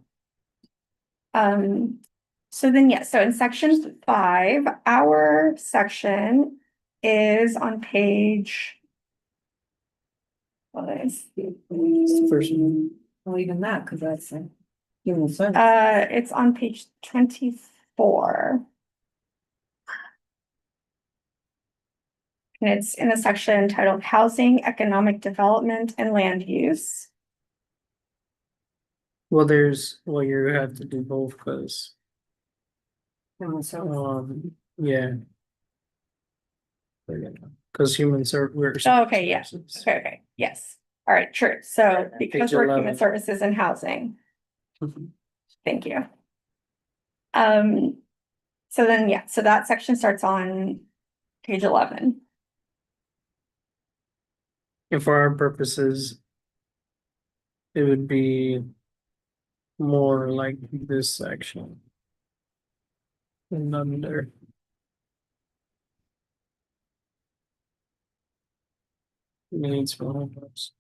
S1: So then, yeah, so in section 5, our section is on page. What is
S2: First one.
S8: Well, even that, because that's human service.
S1: it's on page 24. And it's in a section titled Housing, Economic Development, and Land Use.
S2: Well, you have to do both, because,
S8: Human service.
S2: yeah. Because we're.
S1: Oh, okay, yeah. Okay, yes. All right, true. So because
S2: Page
S1: we're
S2: 11.
S1: human services and housing, thank you. So then, yeah, so that section starts on page 11.
S2: And for our purposes, it would be more like this section. And under. Needs for homes.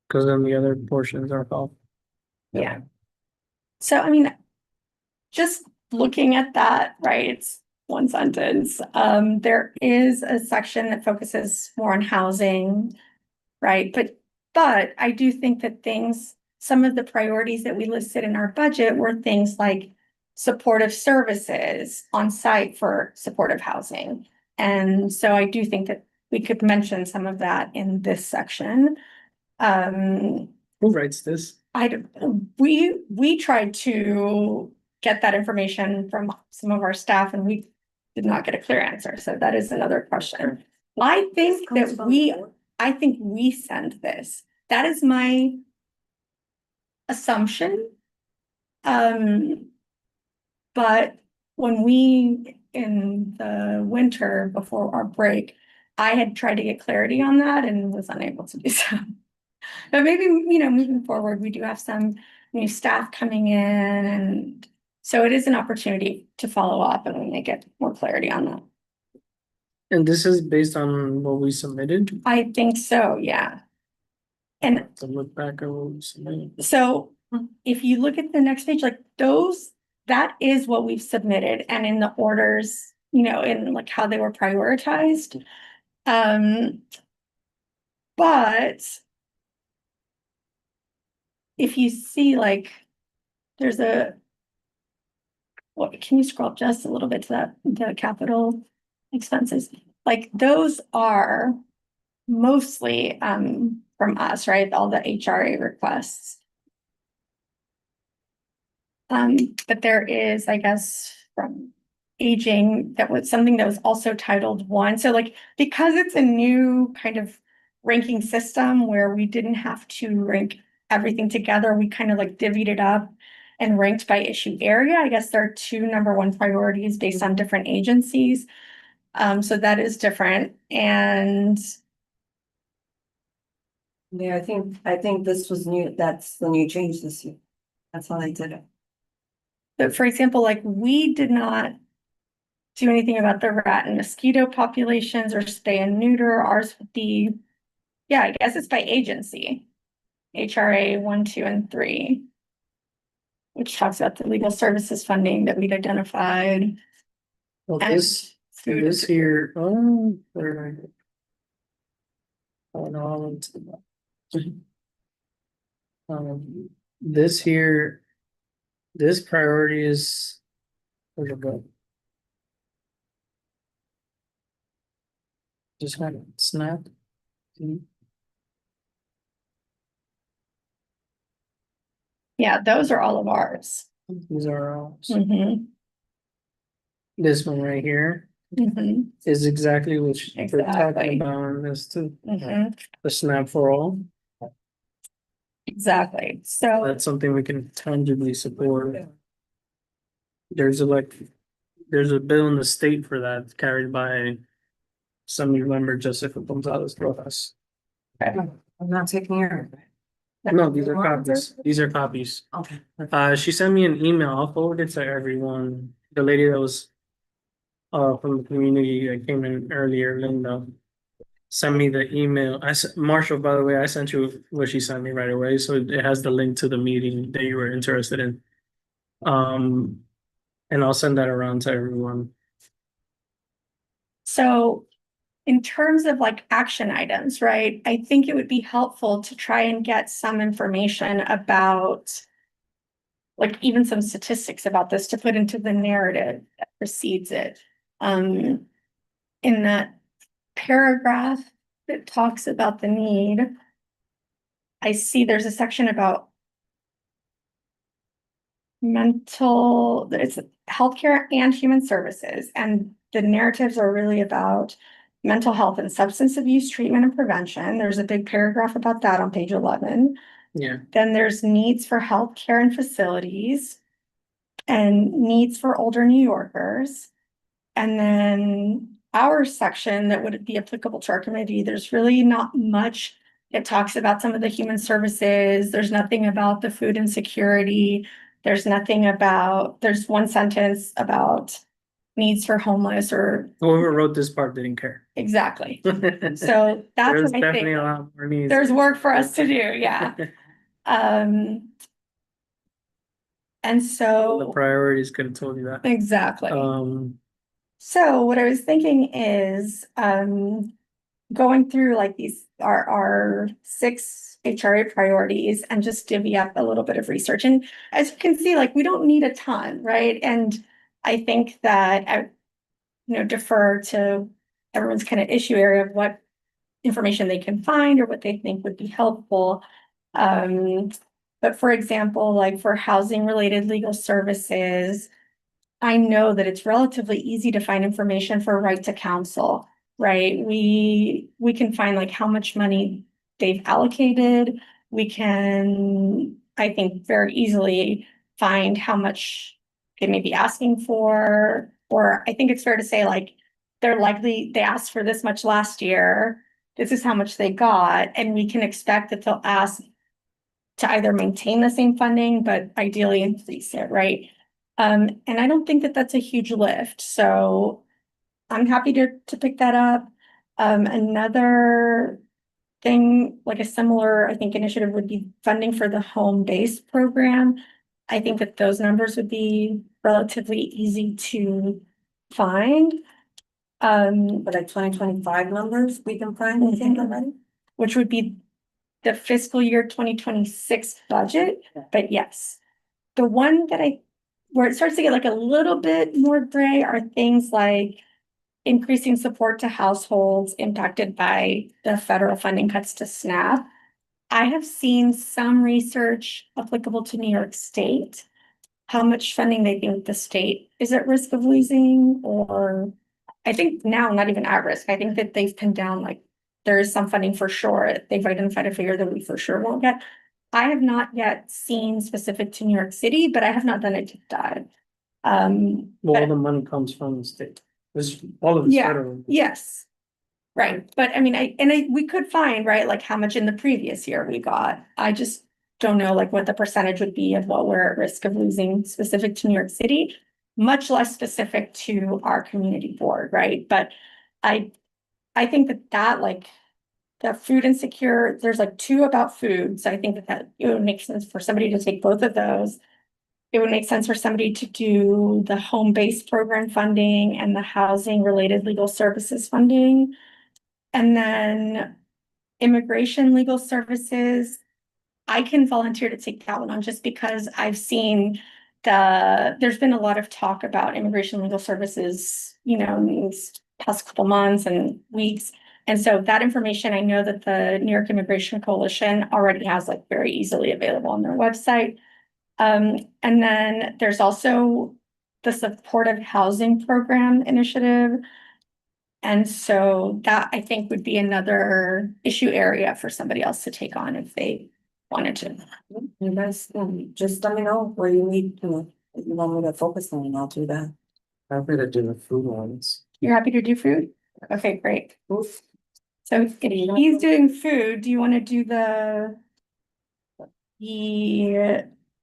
S2: Because then the other portions are all.
S1: Yeah. So, I mean, just looking at that, right, it's one sentence. There is a section that focuses more on housing, right? But I do think that some of the priorities that we listed in our budget were things like supportive services on site for supportive housing. And so I do think that we could mention some of that in this section.
S2: Who writes this?
S1: We tried to get that information from some of our staff and we did not get a clear answer. So that is another question. I think we send this. That is my assumption. But when in the winter before our break, I had tried to get clarity on that and was unable to do so. But maybe, moving forward, we do have some new staff coming in, and so it is an opportunity to follow up and we may get more clarity on that.
S2: And this is based on what we submitted?
S1: I think so, yeah. And
S2: To look back at what we submitted.
S1: so if you look at the next page, like that is what we've submitted and in the orders, in like how they were prioritized. But if you see there's can you scroll up just a little bit to the capital expenses? Like those are mostly from us, right? All the HRA requests. But there is, I guess, from aging, that was something that was also titled 1. So because it's a new kind of ranking system where we didn't have to rank everything together, we kind of divvied it up and ranked by issue area. I guess there are 2 number 1 priorities based on different agencies. So that is different. And
S8: Yeah, I think this was new, that's the new change this year. That's how they did it.
S1: but for example, we did not do anything about the rat and mosquito populations or spay and neuter. Ours would be, yeah, I guess it's by agency. HRA 1, 2, and 3, which talks about the legal services funding that we'd identified.
S2: Well,
S1: And
S2: food is here. Oh, where did I go? Oh, no, I went to the. This here, this priority is. Where'd it go? Just had it snapped.
S1: Yeah, those are all of ours.
S2: These are all.
S1: Mhm,
S2: This one right here
S1: mhm,
S2: is exactly what we're
S1: Exactly.
S2: talking about in this too.
S1: mhm.
S2: The snap for all.
S1: Exactly. So,
S2: That's something we can tangibly support. There's a bill in the state for that carried by some member Joseph Gonzalez Rojas.
S8: I'm not taking your.
S2: No, these are copies. These are copies.
S8: Okay.
S2: She sent me an email. I'll forward it to everyone. The lady that was from the community that came in earlier, Linda, sent me the email. Marshall, by the way, I sent you what she sent me right away. So it has the link to the meeting that you were interested in. And I'll send that around to everyone.
S1: so in terms of action items, right? I think it would be helpful to try and get some information about even some statistics about this to put into the narrative that precedes it. In that paragraph that talks about the need, I see there's a section about it's healthcare and human services, and the narratives are really about mental health and substance abuse treatment and prevention. There's a big paragraph about that on page 11.
S2: Yeah.
S1: Then there's needs for healthcare and facilities and needs for older New Yorkers. And then our section that would be applicable to our committee, there's really not much. It talks about some of the human services. There's nothing about the food insecurity. There's one sentence about needs for homeless or.
S2: Whoever wrote this part didn't care.
S1: Exactly. So that's
S2: There's
S1: what I
S2: definitely
S1: think.
S2: a lot more needs.
S1: There's work for us to do, yeah. And
S2: The
S1: so,
S2: priorities could have told you that.
S1: exactly. So what I was thinking is, going through like these, our 6 HRA priorities and just divvy up a little bit of research. And as you can see, like, we don't need a ton, right? And I think that I, defer to everyone's kind of issue area of what information they can find or what they think would be helpful. But for example, like for housing related legal services, I know that it's relatively easy to find information for right to counsel, right? We can find like how much money they've allocated. We can, I think, very easily find how much they may be asking for, or I think it's fair to say like they asked for this much last year. This is how much they got, and we can expect that they'll ask to either maintain the same funding, but ideally increase it, right? And I don't think that that's a huge lift, so I'm happy to pick that up. Another thing, like a similar, I think, initiative would be funding for the home-based program. I think that those numbers would be relatively easy to find.
S8: But like 2025 numbers, we can find anything already?
S1: Which would be the fiscal year 2026 budget, but yes. The one that where it starts to get like a little bit more gray are things like increasing support to households impacted by the federal funding cuts to SNAP. I have seen some research applicable to New York State, how much funding they think the state is at risk of losing, or I think now not even at risk. I think that they've pinned down like there is some funding for sure. They've identified a figure that we for sure won't get. I have not yet seen specific to New York City, but I have not done a deep dive.
S2: Well,
S1: But-
S2: all the money comes from the state. This, all of this
S1: Yeah.
S2: federal.
S1: Yes. Right, but I mean, we could find, right, like how much in the previous year we got. I just don't know like what the percentage would be of what we're at risk of losing specific to New York City, much less specific to our community board, right? But I think that like the food insecure, there's like 2 about food, so I think that it would make sense for somebody to take both of those. It would make sense for somebody to do the home-based program funding and the housing related legal services funding. And then immigration legal services, I can volunteer to take that one on just because I've seen there's been a lot of talk about immigration legal services, in these past couple months and weeks. And so that information, I know that the New York Immigration Coalition already has like very easily available on their website. And then there's also the supportive housing program initiative. And so that I think would be another issue area for somebody else to take on if they wanted to.
S8: You guys, just let me know where you need to, if you want me to focus on, and I'll do that.
S2: Happy to do the food ones.
S1: You're happy to do food? Okay, great.
S8: Oof.
S1: So if he's doing food, do you want to do the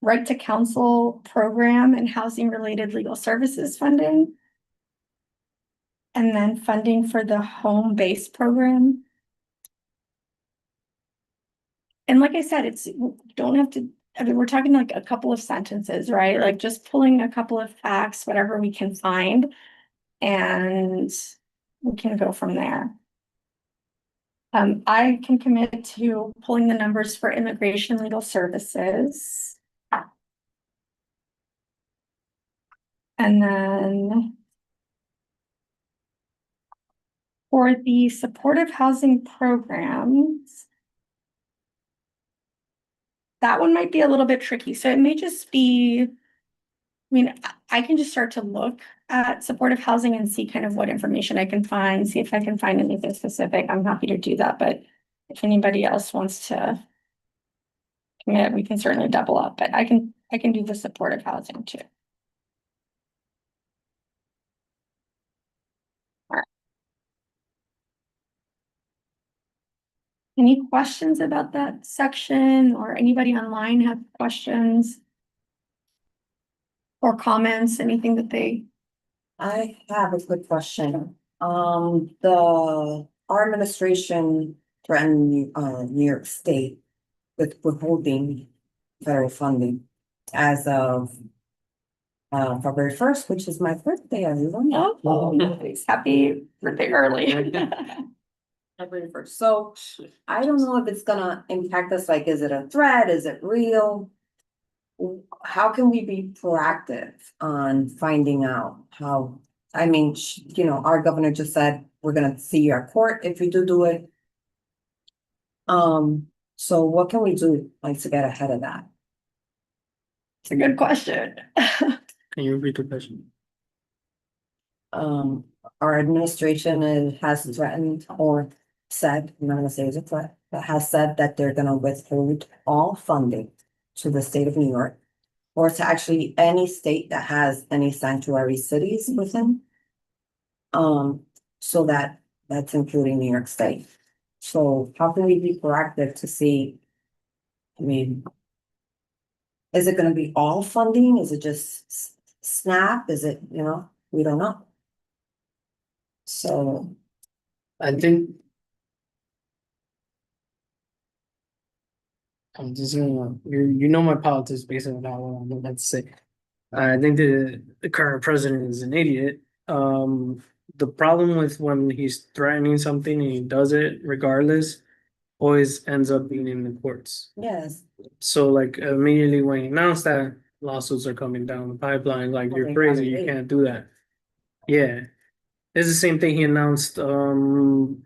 S1: right to counsel program and housing related legal services funding? And then funding for the home-based program? And like I said, you don't have to, I mean, we're talking like a couple of sentences, right? Like just pulling a couple of facts, whatever we can find, and we can go from there. I can commit to pulling the numbers for immigration legal services. And then for the supportive housing programs, that one might be a little bit tricky. So it may just be, I can just start to look at supportive housing and see kind of what information I can find, see if I can find anything specific. I'm happy to do that, but if anybody else wants to commit, we can certainly double up, but I can do the supportive housing too. All right. Any questions about that section, or anybody online have questions? Or comments, anything that they,
S8: I have a quick question. Our administration threatened New York State with withholding federal funding as of February 1st, which is my birthday, everyone.
S1: Oh, nice. Happy birthday early.
S8: February 1st. So I don't know if it's gonna impact us, like, is it a threat? Is it real? How can we be proactive on finding out how, I mean, our governor just said, we're gonna see you at court if you do it. So what can we do, like, to get ahead of that?
S1: It's a good question.
S2: Can you repeat the question?
S8: Our administration has threatened or said, I'm not gonna say it's a threat, but has said that they're gonna withhold all funding to the state of New York, or to actually any state that has any sanctuary cities within. So that's including New York State. So how can we be proactive to see? I mean, is it gonna be all funding? Is it just SNAP? Is it, we don't know. So,
S2: I think. I'm just gonna, you know my politics based on that one, I'm about to say. I think the current president is an idiot. The problem with when he's threatening something and he does it regardless, always ends up being in the courts.
S8: yes.
S2: So like immediately when he announced that, lawsuits are coming down the pipeline, like
S8: Well,
S2: you're
S8: they
S2: crazy,
S8: gotta
S2: you
S8: wait.
S2: can't do that. Yeah. It's the same thing he announced 2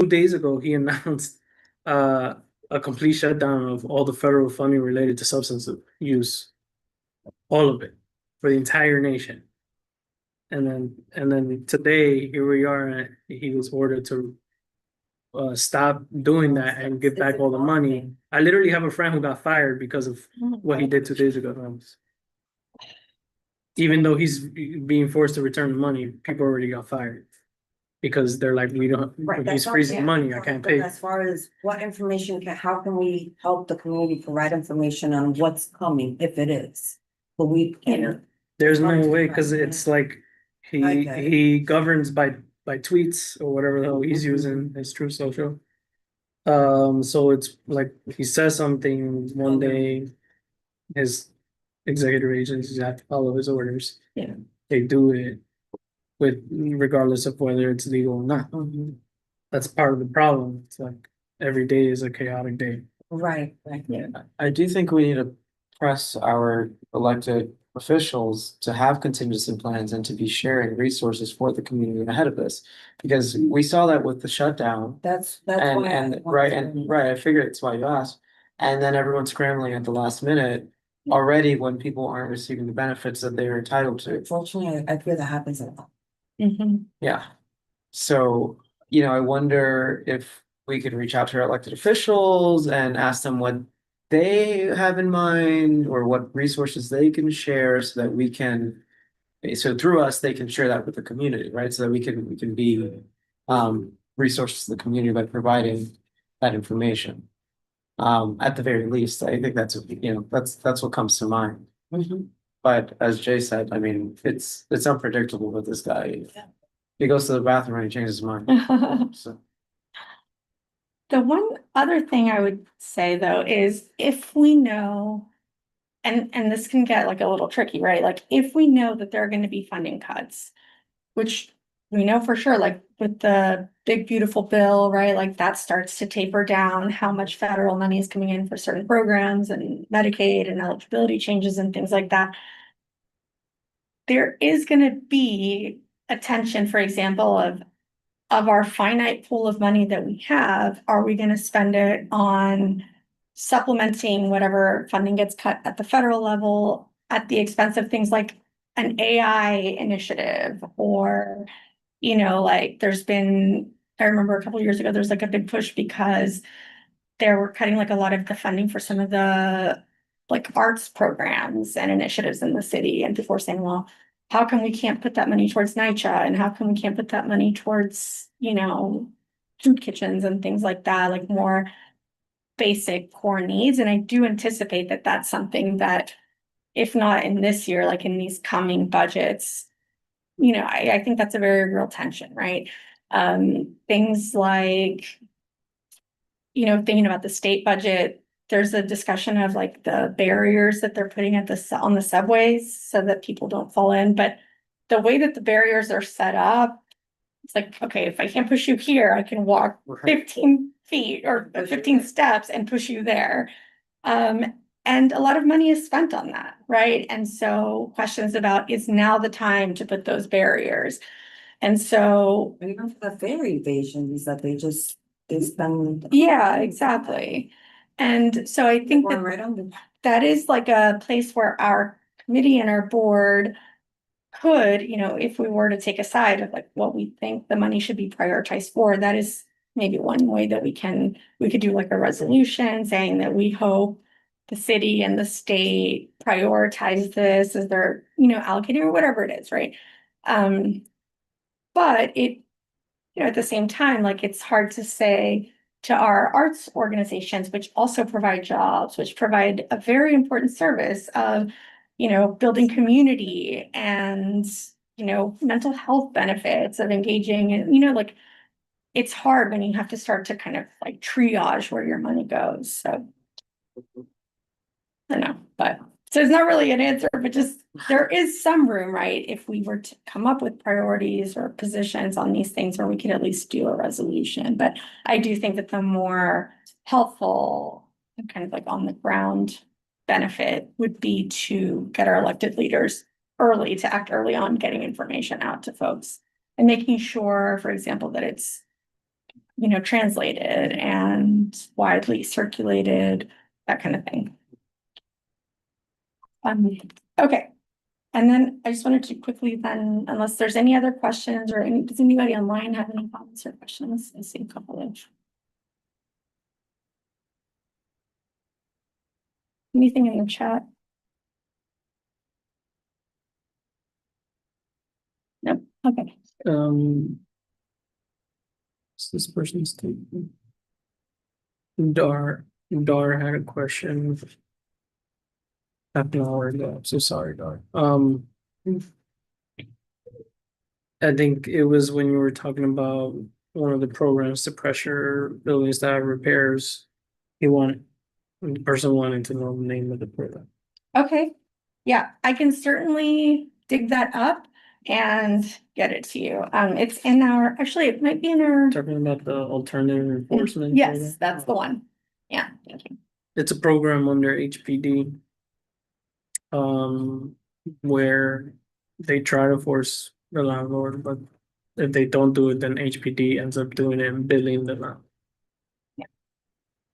S2: days ago. He announced a complete shutdown of all the federal funding related to substance use. All of it for the entire nation. And then today here we are, and he was ordered to stop doing that and give back all the money. I literally have a friend who got fired because of what he did 2 days ago. Even though he's being forced to return the money, people already got fired because they're like, we don't,
S8: Right,
S2: he's
S8: that's not-
S2: freezing
S8: yeah,
S2: money, I can't
S8: but
S2: pay.
S8: As far as what information how can we help the community provide information on what's coming, if it is? But we can't.
S2: There's no
S8: Hard to
S2: way,
S8: track,
S2: cause
S8: yeah.
S2: it's like
S8: I get it.
S2: he governs by tweets or whatever the hell he's using his True Social. So it's like he says something one day, his executive agencies have to follow his orders.
S1: Yeah.
S2: They do it regardless of whether it's legal or not. That's part of the problem. It's like every day is a chaotic day.
S8: Right.
S1: Yeah.
S5: I do think we need to press our elected officials to have contingency plans and to be sharing resources for the community ahead of this. Because we saw that with the shutdown
S8: That's
S5: and,
S8: why.
S5: right, I figured it's why you asked. And then everyone's scrambling at the last minute already when people aren't receiving the benefits that they're entitled to.
S8: Unfortunately, I feel that happens a lot.
S5: Yeah. So, I wonder if we could reach out to our elected officials and ask them what they have in mind or what resources they can share so that we can, so through us, they can share that with the community, right? So that we can be resources to the community by providing that information. At the very least, I think that's what comes to mind. But as Jay said, I mean, it's unpredictable with this guy.
S8: Yeah.
S5: He goes to the bathroom and he changes his mind. So
S1: The one other thing I would say though is if we know, and this can get like a little tricky, right? Like if we know that there are gonna be funding cuts, which we know for sure, like with the big beautiful bill, right? Like that starts to taper down how much federal money is coming in for certain programs and Medicaid and eligibility changes and things like that. There is gonna be a tension, for example, of our finite pool of money that we have, are we gonna spend it on supplementing whatever funding gets cut at the federal level at the expense of things like an AI initiative or, like there's been, I remember a couple of years ago, there's like a big push because they were cutting like a lot of the funding for some of the like arts programs and initiatives in the city, and people were saying, well, how come we can't put that money towards NYCHA, and how come we can't put that money towards, food kitchens and things like that, like more basic core needs. And I do anticipate that that's something that, if not in this year, like in these coming budgets, I think that's a very real tension, right? Things like, thinking about the state budget, there's a discussion of like the barriers that they're putting at on the subways so that people don't fall in, but the way that the barriers are set up, it's like, okay, if I can't push you here, I can walk
S5: Right.
S1: 15 feet or 15 steps and push you there. And a lot of money is spent on that, right? And so questions about, is now the time to put those barriers? And so,
S8: Even for the fare evasions that they spend.
S1: yeah, exactly. And so I think
S8: Going
S1: that
S8: right on the.
S1: that is like a place where our committee and our board could, if we were to take a side of like what we think the money should be prioritized for, that is maybe one way that we could do like a resolution saying that we hope the city and the state prioritize this as they're, allocating or whatever it is, right? But it, at the same time, like it's hard to say to our arts organizations, which also provide jobs, which provide a very important service of, building community and, mental health benefits of engaging and, like it's hard when you have to start to kind of like triage where your money goes. So I don't know, but so it's not really an answer, but just there is some room, right? If we were to come up with priorities or positions on these things where we could at least do a resolution. But I do think that the more helpful and kind of like on the ground benefit would be to get our elected leaders early to act early on getting information out to folks and making sure, for example, that it's, translated and widely circulated, that kind of thing. Okay. And then I just wanted to quickly then, unless there's any other questions or does anybody online have any comments or questions? I see a couple of. Anything in the chat? Nope. Okay.
S2: What's this person's statement? Dar had a question. Half an hour ago. I'm so sorry, Dar. I think it was when you were talking about one of the programs to pressure buildings that have repairs. The person wanted to know the name of the program.
S1: Okay. Yeah, I can certainly dig that up and get it to you. It's in actually, it might be in our.
S2: Talking about the alternative enforcement.
S1: Yes,
S2: program.
S1: that's the one. Yeah, thank you.
S2: It's a program under HPD. Where they try to force the landlord, but if they don't do it, then HPD ends up doing it and billing them out.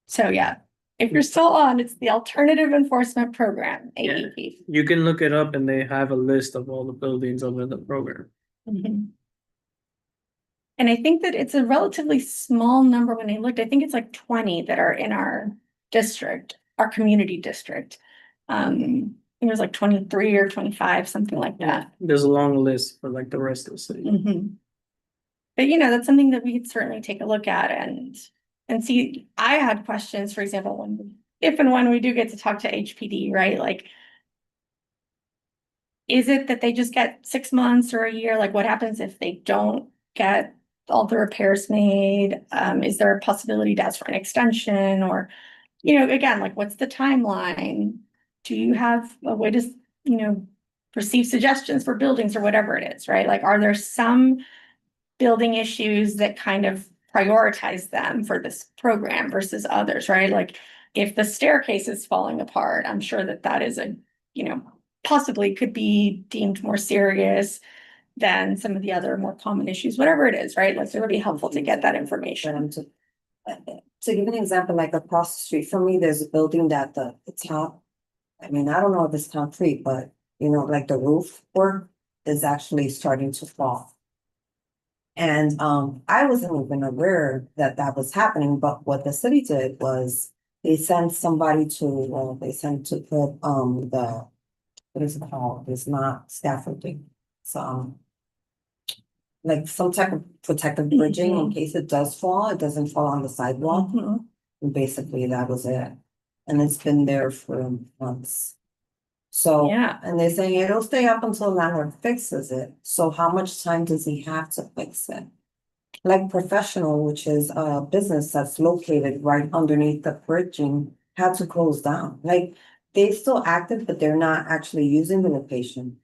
S1: So yeah, if you're still on, it's the Alternative Enforcement Program, AEP.
S2: You can look it up and they have a list of all the buildings under the program.
S1: Mhm. And I think that it's a relatively small number when I looked. I think it's like 20 that are in our district, our community district. It was like 23 or 25, something like that.
S2: There's a long list for like the rest of the city.
S1: Mhm. But that's something that we could certainly take a look at and see. I had questions, for example, if and when we do get to talk to HPD, right? Like, is it that they just get 6 months or a year? Like, what happens if they don't get all the repairs made? Is there a possibility to ask for an extension or, again, like, what's the timeline? Do you have a way to, receive suggestions for buildings or whatever it is, right? Like, are there some building issues that kind of prioritize them for this program versus others, right? Like, if the staircase is falling apart, I'm sure that is possibly could be deemed more serious than some of the other more common issues, whatever it is, right? Like, it would be helpful to get that information.
S8: To give an example, like across the street from me, there's a building that the top, I mean, I don't know if it's concrete, but like the roof work is actually starting to fall. And I wasn't even aware that was happening, but what the city did was they sent somebody to put what is it called? It's not scaffolding. So like some type of protective bridging in case it does fall, it doesn't fall on the sidewalk.
S1: Mhm.
S8: And basically that was it. And it's been there for months. So,
S1: Yeah.
S8: and they're saying it'll stay up until landlord fixes it. So how much time does he have to fix it? Like Professional, which is a business that's located right underneath the bridging had to close down. Like, they're still active, but they're not actually using the location.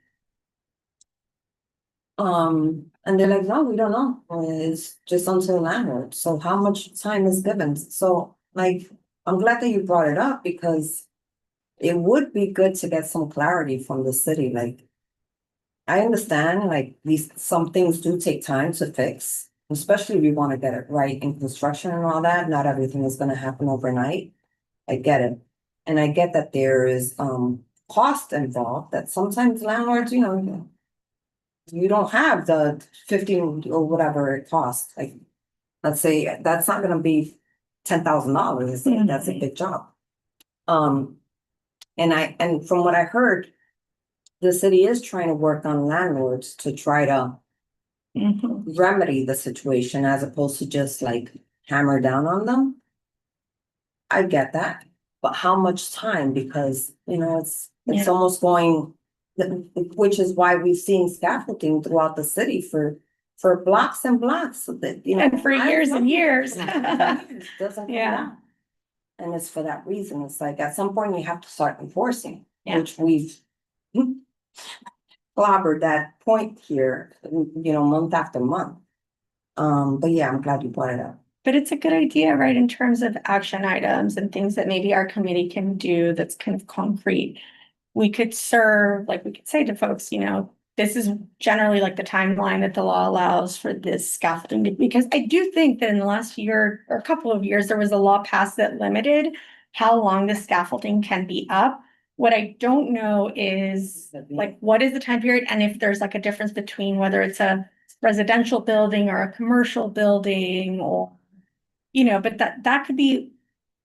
S8: And they're like, no, we don't know. It's just until landlord. So how much time is given? So like, I'm glad that you brought it up because it would be good to get some clarity from the city. Like, I understand like some things do take time to fix, especially if you want to get it right in construction and all that. Not everything is gonna happen overnight. I get it. And I get that there is cost involved that sometimes landlords, you don't have the 15 or whatever it costs. Like, let's say that's not gonna be $10,000. That's a big job. And from what I heard, the city is trying to work on landlords to try to remedy the situation as opposed to just like hammer down on them. I get that, but how much time? Because, it's
S1: Yeah.
S8: almost going, which is why we've seen scaffolding throughout the city for blocks and blocks, so that,
S1: And for years and years.
S8: Doesn't come
S1: Yeah.
S8: down. And it's for that reason. It's like at some point we have to start enforcing,
S1: Yeah.
S8: which we've clobbered that point here, month after month. But yeah, I'm glad you brought it up.
S1: But it's a good idea, right, in terms of action items and things that maybe our committee can do that's kind of concrete. We could serve, like we could say to folks, this is generally like the timeline that the law allows for this scaffolding. Because I do think that in the last year or a couple of years, there was a law passed that limited how long the scaffolding can be up. What I don't know is like, what is the time period? And if there's like a difference between whether it's a residential building or a commercial building or, but that could be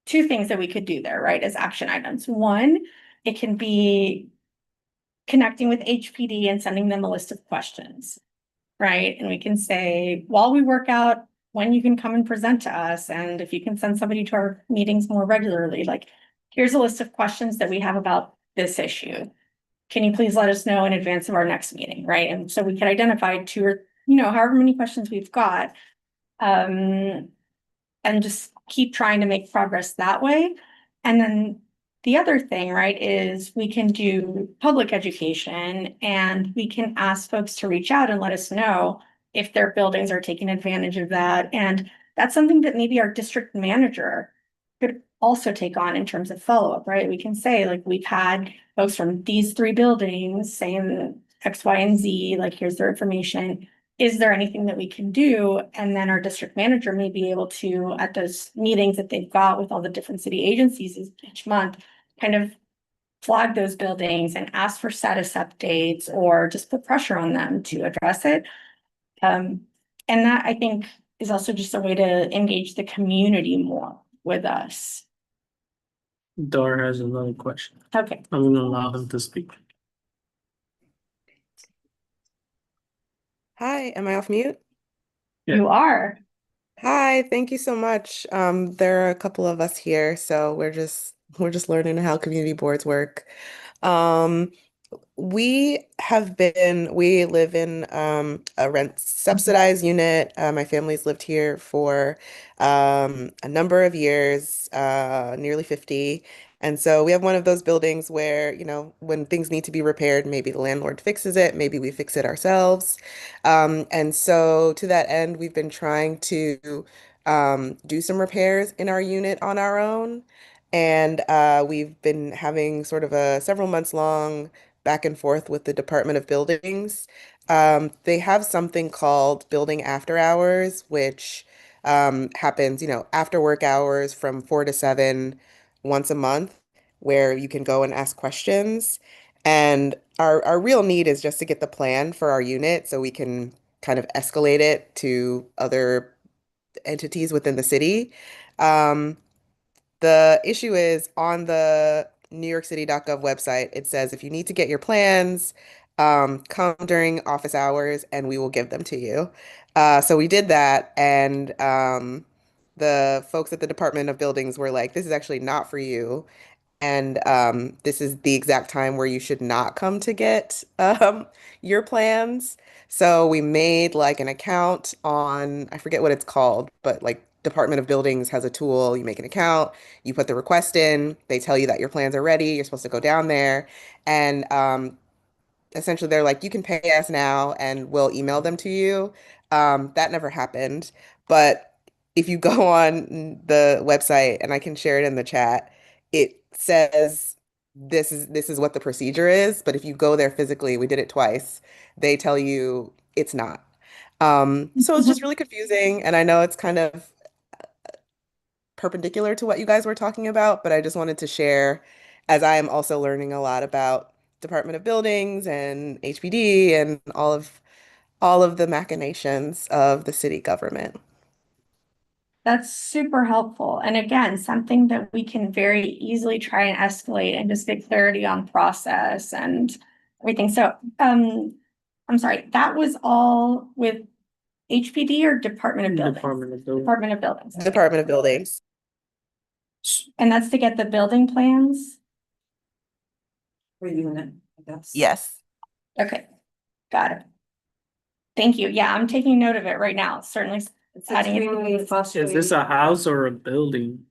S1: two things that we could do there, right, as action items. One, it can be connecting with HPD and sending them a list of questions, right? And we can say, while we work out when you can come and present to us, and if you can send somebody to our meetings more regularly, like, here's a list of questions that we have about this issue. Can you please let us know in advance of our next meeting, right? And so we can identify two or, however many questions we've got. And just keep trying to make progress that way. And then the other thing, right, is we can do public education and we can ask folks to reach out and let us know if their buildings are taking advantage of that. And that's something that maybe our district manager could also take on in terms of follow-up, right? We can say, like, we've had folks from these 3 buildings saying X, Y, and Z, like, here's their information. Is there anything that we can do? And then our district manager may be able to, at those meetings that they've got with all the different city agencies each month, kind of flag those buildings and ask for status updates or just put pressure on them to address it. And that, I think, is also just a way to engage the community more with us.
S2: Dora has another question.
S1: Okay.
S2: I'm gonna allow him to speak.
S9: Hi, am I off mute?
S2: Yeah.
S1: You are.
S9: Hi, thank you so much. There are a couple of us here, so we're just learning how community boards work. We live in a rent subsidized unit. My family's lived here for a number of years, nearly 50. And so we have one of those buildings where, when things need to be repaired, maybe the landlord fixes it, maybe we fix it ourselves. And so to that end, we've been trying to do some repairs in our unit on our own. And we've been having sort of a several months long back and forth with the Department of Buildings. They have something called Building After Hours, which happens, after work hours from 4 to 7 once a month, where you can go and ask questions. And our real need is just to get the plan for our unit so we can kind of escalate it to other entities within the city. The issue is on the NewYorkCity.gov website, it says if you need to get your plans, come during office hours and we will give them to you. So we did that, and the folks at the Department of Buildings were like, this is actually not for you. And this is the exact time where you should not come to get your plans. So we made like an account on, I forget what it's called, but like Department of Buildings has a tool. You make an account, you put the request in, they tell you that your plans are ready, you're supposed to go down there, and essentially they're like, you can pay us now and we'll email them to you. That never happened. But if you go on the website, and I can share it in the chat, it says this is what the procedure is. But if you go there physically, we did it twice, they tell you it's not. So it's just really confusing. And I know it's kind of perpendicular to what you guys were talking about, but I just wanted to share, as I am also learning a lot about Department of Buildings and HPD and all of the machinations of the city government.
S1: That's super helpful. And again, something that we can very easily try and escalate and just get clarity on process and everything. So, I'm sorry, that was all with HPD or Department of Buildings?
S2: Department of Buildings.
S1: Department of Buildings.
S9: Department of Buildings.
S1: And that's to get the building plans?
S8: Per unit, I guess.
S9: Yes.
S1: Okay, got it. Thank you. Yeah, I'm taking note of it right now. Certainly.
S8: It's
S1: Adding it.
S8: extremely
S2: Is
S8: frustrating.
S2: this a house or a building?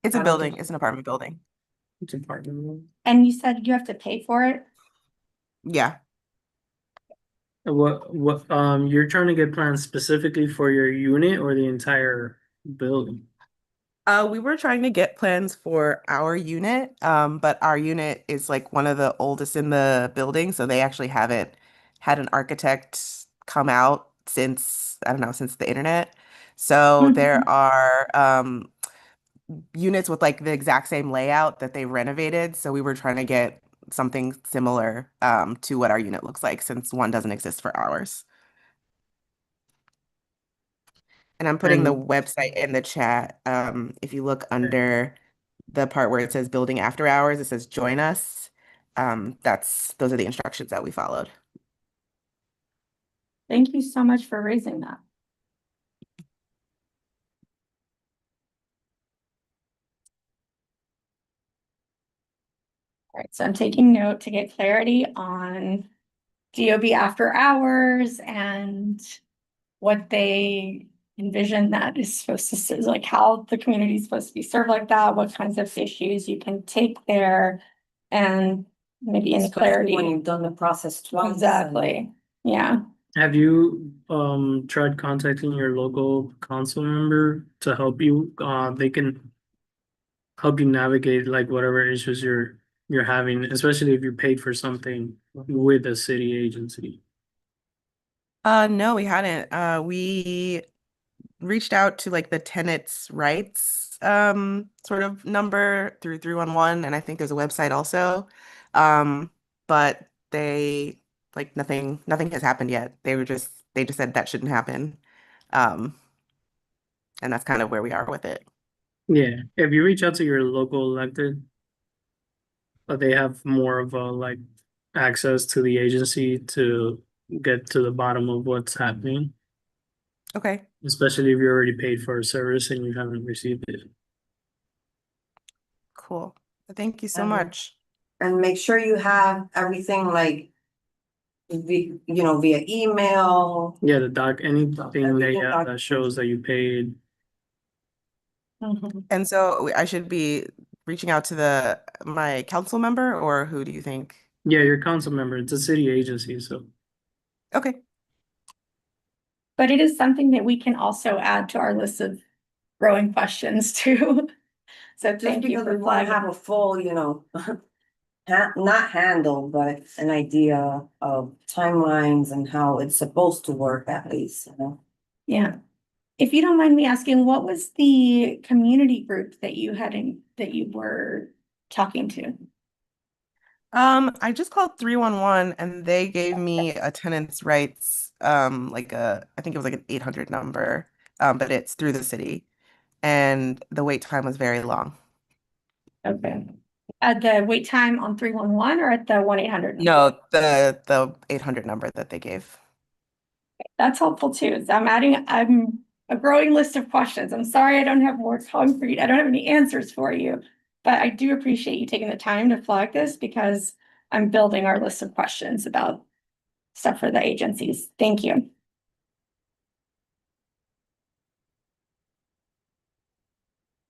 S9: It's a building. It's an apartment building.
S2: It's apartment.
S1: And you said you have to pay for it?
S9: Yeah.
S2: What, you're trying to get plans specifically for your unit or the entire building?
S9: We were trying to get plans for our unit, but our unit is like one of the oldest in the building, so they actually haven't had an architect come out since, I don't know, since the internet. So there are units with like the exact same layout that they renovated. So we were trying to get something similar to what our unit looks like, since one doesn't exist for ours. And I'm putting the website in the chat. If you look under the part where it says building after hours, it says join us. Those are the instructions that we followed.
S1: Thank you so much for raising that. All right, so I'm taking note to get clarity on DOB after hours and what they envision that is supposed to say, like how the community is supposed to be served like that, what kinds of issues you can take there, and maybe any
S8: Especially
S1: clarity.
S8: when you've done the process twice.
S1: Exactly, yeah.
S2: Have you tried contacting your local council member to help you? They can help you navigate like whatever issues you're having, especially if you're paid for something with a city agency.
S9: No, we hadn't. We reached out to like the tenants' rights sort of number through 311, and I think there's a website also. But they like nothing has happened yet. They just said that shouldn't happen. And that's kind of where we are with it.
S2: Yeah, if you reach out to your local elected, but they have more of a like access to the agency to get to the bottom of what's happening,
S9: Okay,
S2: especially if you already paid for a service and you haven't received it.
S9: cool. Thank you so much.
S8: And make sure you have everything like, via email.
S2: Yeah, the doc, anything
S8: Everything
S2: that shows that you paid.
S9: And so I should be reaching out to my council member, or who do you think?
S2: Yeah, your council member, it's a city agency, so.
S9: Okay,
S1: But it is something that we can also add to our list of growing questions too. So
S8: Just
S1: thank you
S8: because
S1: for
S8: we want to have
S1: flagging.
S8: a full, not handle, but an idea of timelines and how it's supposed to work at least,
S1: Yeah. If you don't mind me asking, what was the community group that you were talking to?
S9: I just called 311 and they gave me a tenant's rights, I think it was like an 800 number, but it's through the city, and the wait time was very long.
S1: Okay. At the wait time on 311 or at the 1-800?
S9: No, the 800 number that they gave.
S1: That's helpful too. So I'm a growing list of questions. I'm sorry I don't have more concrete. I don't have any answers for you, but I do appreciate you taking the time to flag this because I'm building our list of questions about stuff for the agencies. Thank you.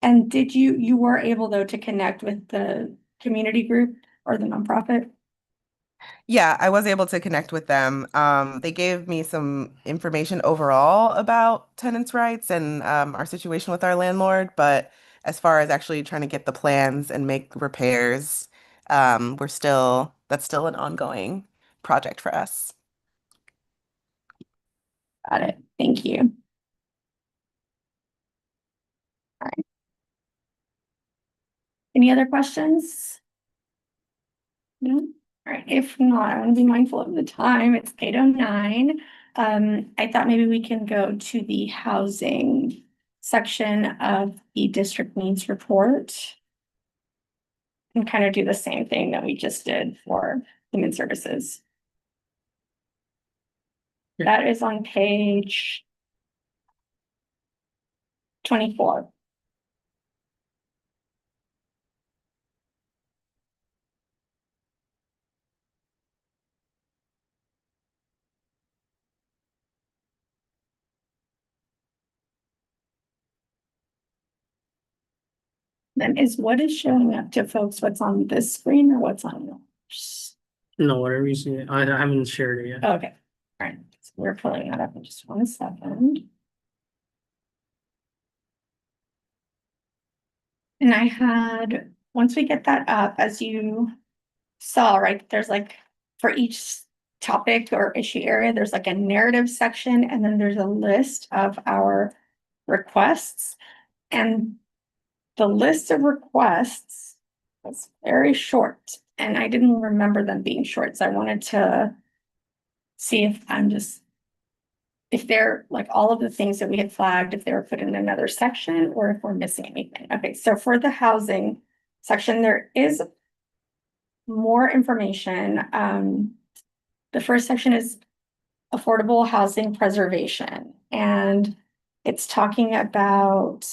S1: And did you were able though to connect with the community group or the nonprofit?
S9: Yeah, I was able to connect with them. They gave me some information overall about tenants' rights and our situation with our landlord, but as far as actually trying to get the plans and make repairs, that's still an ongoing project for us.
S1: Got it. Thank you. All right. Any other questions? No? All right, if not, I want to be mindful of the time. It's 8:09. I thought maybe we can go to the housing section of the district needs report. And kind of do the same thing that we just did for human services.
S2: Yeah.
S1: That is on page 24. Then is what is showing up to folks what's on this screen or what's on yours?
S2: No, whatever you see. I haven't shared it yet.
S1: Okay, all right, so we're pulling that up in just 1 second. And I had, once we get that up, as you saw, right, there's like for each topic or issue area, there's like a narrative section, and then there's a list of our requests. And the list of requests was very short, and I didn't remember them being short, so I wanted to see if they're like all of the things that we had flagged, if they were put in another section or if we're missing anything. Okay, so for the housing section, there is more information. The first section is affordable housing preservation, and it's talking about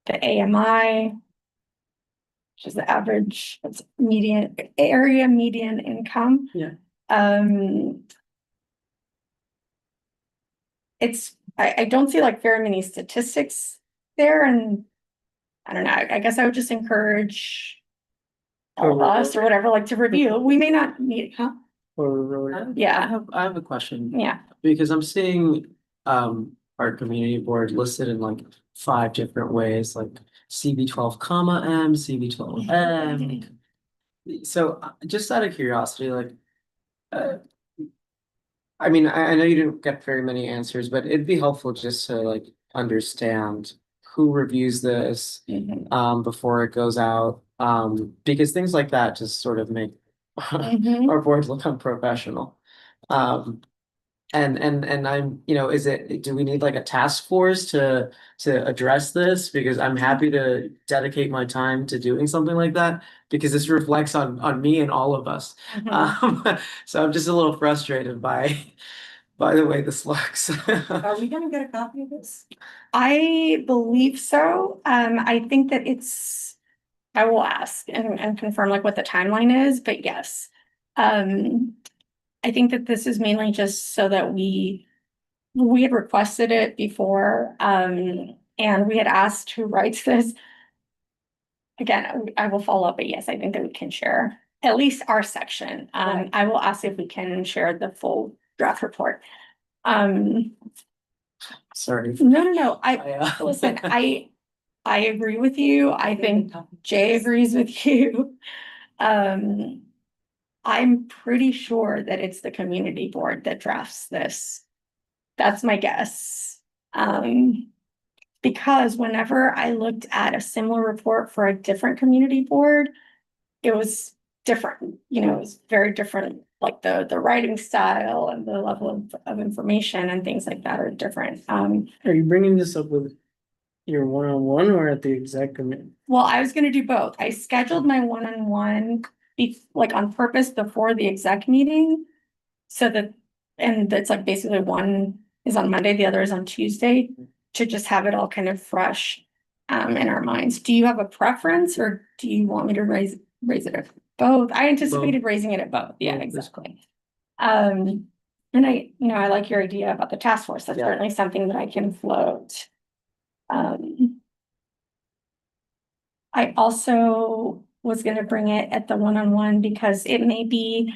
S1: the AMI, which is the average median income.
S2: Yeah.
S1: I don't see like very many statistics there, and I don't know, I guess I would just encourage all of us or whatever, like to review. We may not need, huh? Yeah.
S5: I have a question.
S1: Yeah.
S5: Because I'm seeing our community board listed in like 5 different ways, like CB12 comma M, CB12 M. So just out of curiosity, like I mean, I know you didn't get very many answers, but it'd be helpful just to like understand who reviews this before it goes out. Because things like that just sort of make our board look unprofessional. And I'm, do we need like a task force to address this? Because I'm happy to dedicate my time to doing something like that, because this reflects on me and all of us. So I'm just a little frustrated by the way this looks.
S8: Are we gonna get a copy of this?
S1: I believe so. I think that I will ask and confirm like what the timeline is, but yes. I think that this is mainly just so that we had requested it before, and we had asked who writes this. Again, I will follow up, but yes, I think that we can share at least our section. I will ask if we can share the full draft report.
S5: Sorry.
S1: No. Listen, I agree with you. I think Jay agrees with you. I'm pretty sure that it's the community board that drafts this. That's my guess. Because whenever I looked at a similar report for a different community board, it was different, it was very different, like the writing style and the level of information and things like that are different.
S2: Are you bringing this up with your one-on-one or at the exec committee?
S1: Well, I was gonna do both. I scheduled my one-on-one like on purpose before the exec meeting. And it's like basically one is on Monday, the other is on Tuesday, to just have it all kind of fresh in our minds. Do you have a preference, or do you want me to raise it at both? I anticipated raising it at both. Yeah, exactly. And I like your idea about the task force. That's
S5: Yeah.
S1: certainly something that I can float. I also was gonna bring it at the one-on-one because it may be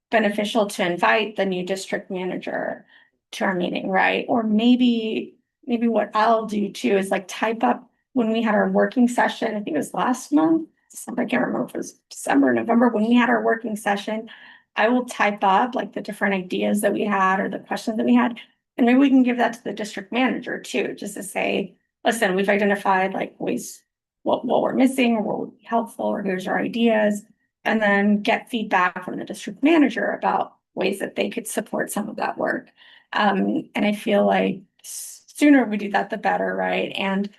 S1: beneficial to invite the new district manager to our meeting, right? Or maybe what I'll do too is like type up when we had our working session, I think it was last month, December, I can't remember if it was December, November, when we had our working session. I will type up like the different ideas that we had or the questions that we had, and maybe we can give that to the district manager too, just to say, listen, we've identified like ways what we're missing or what would be helpful, or here's our ideas. And then get feedback from the district manager about ways that they could support some of that work. And I feel like sooner we do that, the better, right? And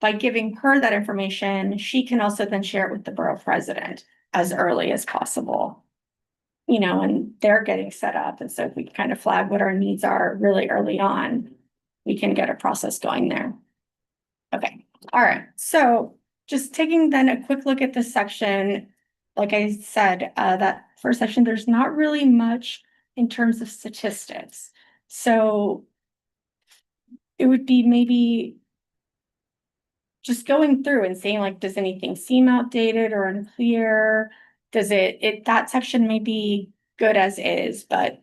S1: by giving her that information, she can also then share it with the borough president as early as possible. And they're getting set up. And so if we kind of flag what our needs are really early on, we can get a process going there. Okay, all right. So just taking then a quick look at this section, like I said, that first section, there's not really much in terms of statistics. So it would be maybe just going through and saying like, does anything seem outdated or unclear? Does that section may be good as is, but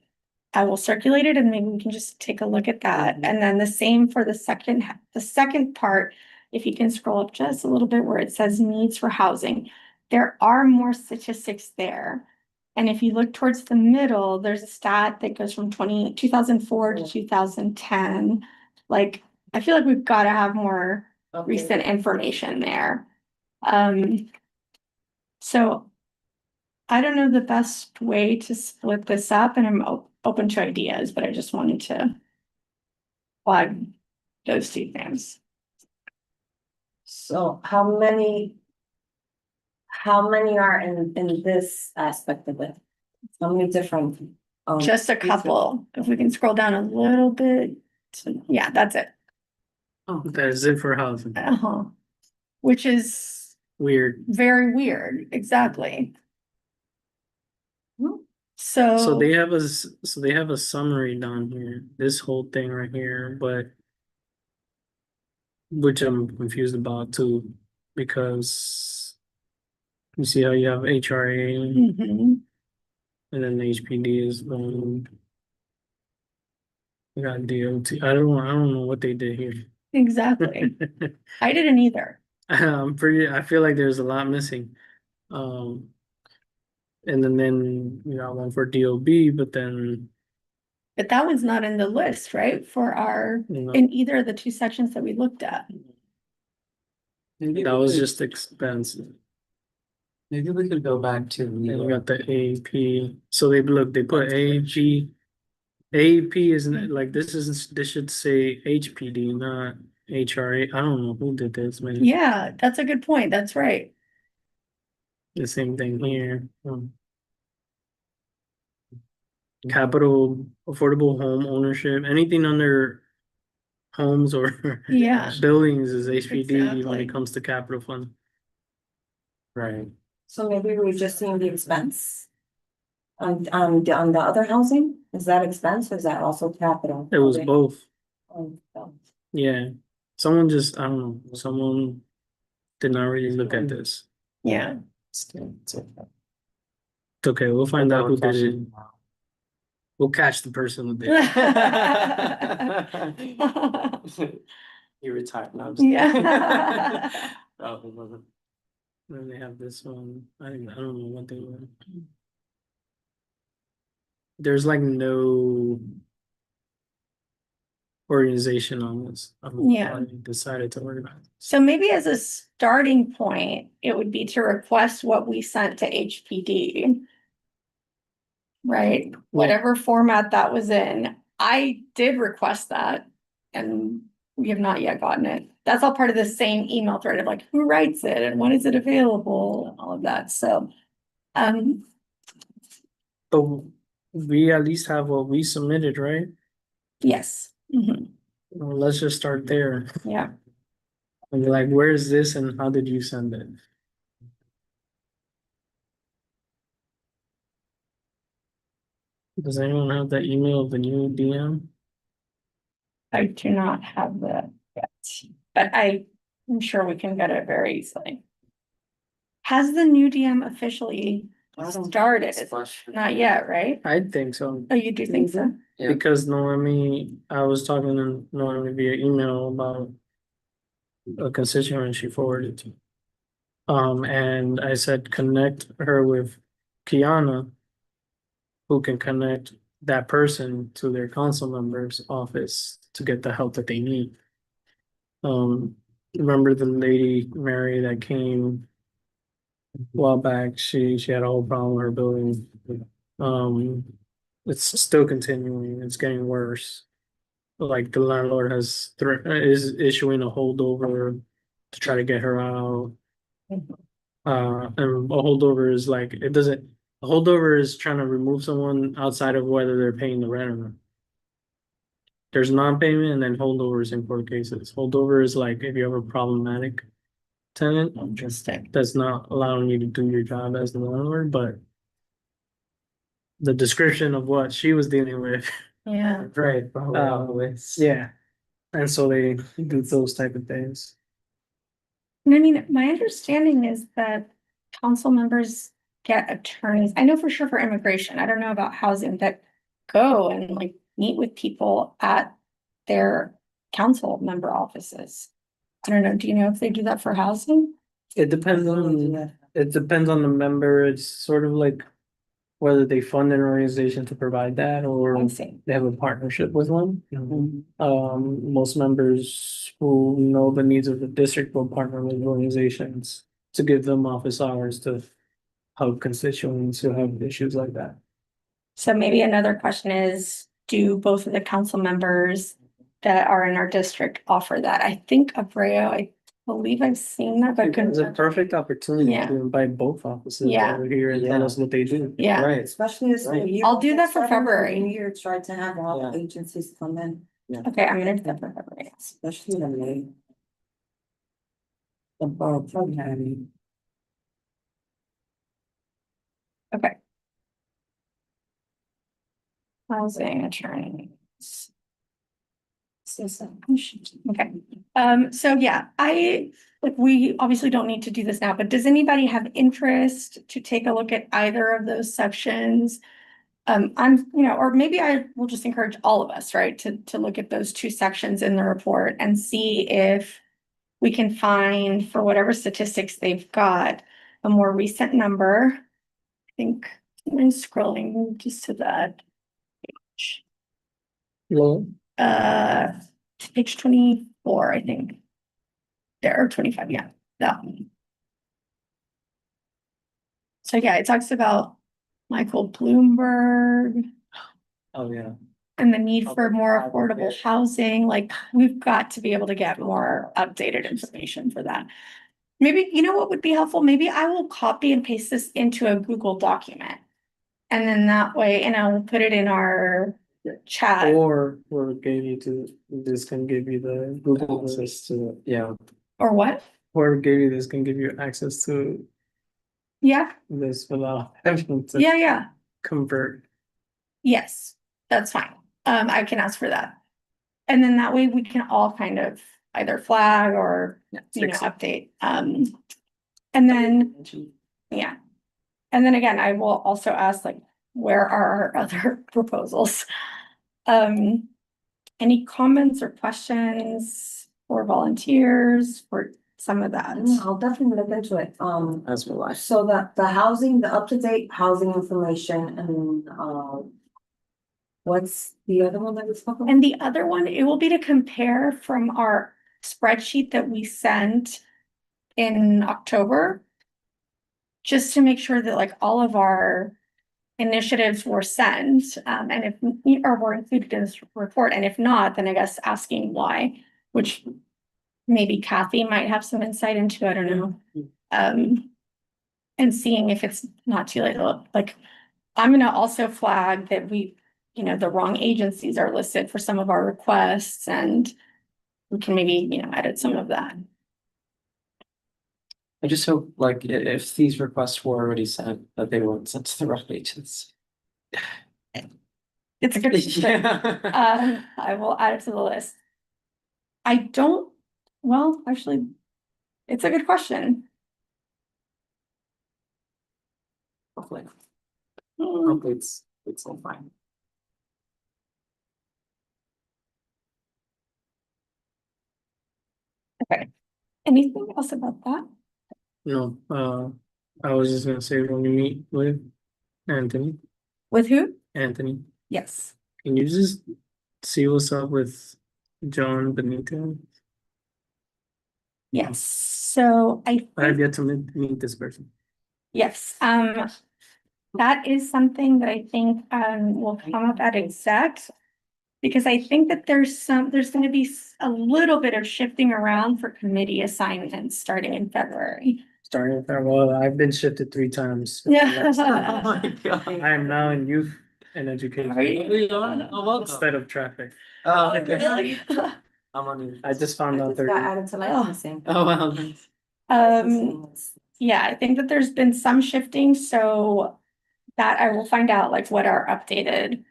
S1: I will circulate it and maybe we can just take a look at that. And then the same for the second part, if you can scroll up just a little bit where it says needs for housing, there are more statistics there. And if you look towards the middle, there's a stat that goes from 2004 to 2010. Like, I feel like we've got to have more recent information there. So I don't know the best way to split this up, and I'm open to ideas, but I just wanted to flag those two things.
S8: So how many are in this aspect of it? How many different?
S1: Just a couple. If we can scroll down a little bit. Yeah, that's it.
S2: Oh, that's it for housing.
S1: Which is
S2: Weird.
S1: very weird. Exactly.
S2: So
S1: So
S2: they have a summary down here, this whole thing right here, but which I'm confused about too, because you see how you have HRA
S1: Mhm.
S2: and then HPD is we got DOT. I don't know what they did here.
S1: Exactly. I didn't either.
S2: I feel like there's a lot missing. And then you got one for DOB, but then
S1: But that one's not in the list, right? For in either of the two sections that we looked at.
S2: that was just expensive.
S5: Maybe we could go back to
S2: And we
S5: the,
S2: got the AP. So they put AP. AP isn't like this should say HPD, not HRA. I don't know who did this, man.
S1: Yeah, that's a good point. That's right.
S2: The same thing here. Capital affordable home ownership, anything under homes or
S1: Yeah.
S2: buildings is HPD when
S1: Exactly.
S2: it comes to capital fund.
S5: right,
S8: So maybe we're just seeing the expense. On the other housing, is that expense or is that also capital?
S2: It was both.
S8: Oh,
S2: Yeah. Someone just, I don't know, someone did not really look at this.
S1: Yeah.
S2: It's okay, we'll find out who did it. We'll catch the person who did it.
S5: you retired now.
S1: Yeah.
S2: Then they have this one. I don't know what they were. There's like no organization on this.
S1: Yeah.
S2: I decided to organize.
S1: So maybe as a starting point, it would be to request what we sent to HPD. Right? Whatever format that was in. I did request that and we have not yet gotten it. That's all part of the same email thread of like, who writes it and when is it available and all of that. So,
S2: But we at least have what we submitted, right?
S1: yes. Mhm.
S2: Well, let's just start there.
S1: Yeah.
S2: And be like, where is this and how did you send it? Does anyone have that email of the new DM?
S1: I do not have that yet, but I'm sure we can get it very easily. Has the new DM officially started? Not yet, right?
S2: I think so.
S1: Oh, you do think so?
S5: Yeah.
S2: Because Noemi, I was talking to Noemi via email about a constituent she forwarded to. And I said, connect her with Kiana, who can connect that person to their council member's office to get the help that they need. Remember the lady, Mary, that came a while back? She had a whole problem with her building. It's still continuing. It's getting worse. Like the landlord is issuing a holdover to try to get her out. And a holdover is like it doesn't. A holdover is trying to remove someone outside of whether they're paying the rent or not. There's non-payment and then holdovers in court cases. Holdover is like if you have a problematic tenant
S1: Interesting.
S2: that's not allowing you to do your job as the landlord, but the description of what she was dealing with.
S1: Yeah.
S5: Right, probably.
S2: Yeah. And so they do those type of things.
S1: And I mean, my understanding is that council members get attorneys. I know for sure for immigration. I don't know about housing, that go and like meet with people at their council member offices. I don't know. Do you know if they do that for housing?
S2: It depends on the member. It's sort of like whether they fund an organization to provide that or
S1: I see.
S2: they have a partnership with one. Most members who know the needs of the district will partner with organizations to give them office hours to help constituents who have issues like that.
S1: So maybe another question is, do both of the council members that are in our district offer that? I think Abreu, I believe I've seen that, but
S2: It's a perfect opportunity
S1: Yeah.
S2: to invite both offices
S1: Yeah.
S2: over here and tell us what they do.
S1: yeah.
S5: Right.
S8: Especially this new year.
S1: I'll do that for
S8: Starting with the
S1: February.
S8: New year, try to have all
S5: Yeah.
S8: the agencies come in,
S1: Okay, I'm gonna do that for February.
S8: especially the May. The borough program.
S1: Okay. Housing attorneys. Okay, so yeah, like, we obviously don't need to do this now, but does anybody have interest to take a look at either of those sections? Or maybe I will just encourage all of us, right, to look at those two sections in the report and see if we can find, for whatever statistics they've got, a more recent number. I think I'm scrolling just to that page.
S2: Hello?
S1: To page 24, I think. There, or 25, yeah, that one. So yeah, it talks about Michael Bloomberg
S5: Oh, yeah.
S1: and the need for more affordable housing. Like, we've got to be able to get more updated information for that. Maybe, you know what would be helpful? Maybe I will copy and paste this into a Google document. And then that way, and I'll put it in our chat.
S2: Or this can give you the Google access to,
S5: Yeah.
S1: Or what?
S2: whoever gave you this can give you access to
S1: Yeah,
S2: this without having to
S1: yeah.
S2: convert.
S1: Yes, that's fine. I can ask for that. And then that way we can all kind of either flag or, update. And then, yeah. And then again, I will also ask, like, where are our other proposals? Any comments or questions for volunteers for some of that?
S8: I'll definitely look into it,
S5: As will I.
S8: so that the housing, the up-to-date housing information and, what's the other one that was spoken?
S1: And the other one, it will be to compare from our spreadsheet that we sent in October. Just to make sure that like all of our initiatives were sent, and if, or were included in this report, and if not, then I guess asking why, which maybe Kathy might have some insight into, I don't know. And seeing if it's not too late, like, I'm gonna also flag that we, the wrong agencies are listed for some of our requests, and we can maybe, edit some of that.
S5: I just hope, like, if these requests were already sent, that they weren't sent to the right agents.
S1: It's a good question. I will add it to the list. Well, actually, it's a good question.
S5: Hopefully,
S1: Hmm,
S5: hopefully it's all fine.
S1: Anything else about that?
S2: No, I was just gonna say when you meet with Anthony,
S1: With who?
S2: Anthony,
S1: Yes.
S2: can you just see what's up with John Benito?
S1: Yes. So I
S2: I have
S1: think,
S2: yet to meet this person.
S1: yes, that is something that I think, will come up at exec. Because I think that there's gonna be a little bit of shifting around for committee assignments starting in February.
S2: Starting with that, well, I've been shifted 3 times.
S5: Oh
S1: Yeah.
S5: my God.
S2: I am now in youth and education
S5: Oh, welcome.
S2: instead of traffic.
S5: Oh, okay.
S1: Really?
S5: I'm on you.
S2: I just found out
S8: Got
S2: 30.
S8: added to licensing.
S5: Oh, wow. Nice.
S1: Yeah, I think that there's been some shifting, so that I will find out like what our updated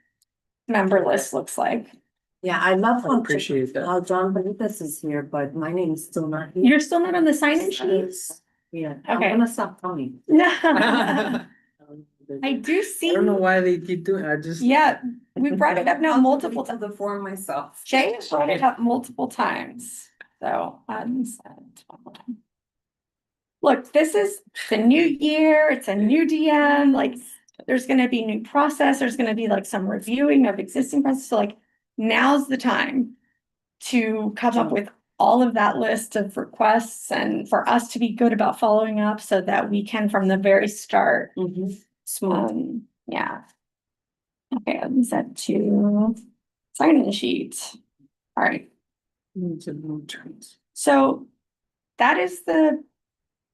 S1: member list looks like.
S8: Yeah, I love
S2: I appreciate that.
S8: how John Benitez is here, but my name is still not here.
S1: You're still not on the sign-in sheets?
S8: Yeah, I'm
S1: Okay.
S8: gonna stop coming.
S1: I do see.
S2: I don't know why they keep doing it. I just.
S1: Yeah, we brought it up now multiple
S8: To
S1: times.
S8: the form myself.
S1: Jay has brought it up multiple times, so, look, this is the new year, it's a new DM, like, there's gonna be new process, there's gonna be like some reviewing of existing process, so like, now's the time to come up with all of that list of requests and for us to be good about following up so that we can, from the very start,
S8: Smooth.
S1: yeah. Okay, I'm set to sign-in sheet. All right. So that is that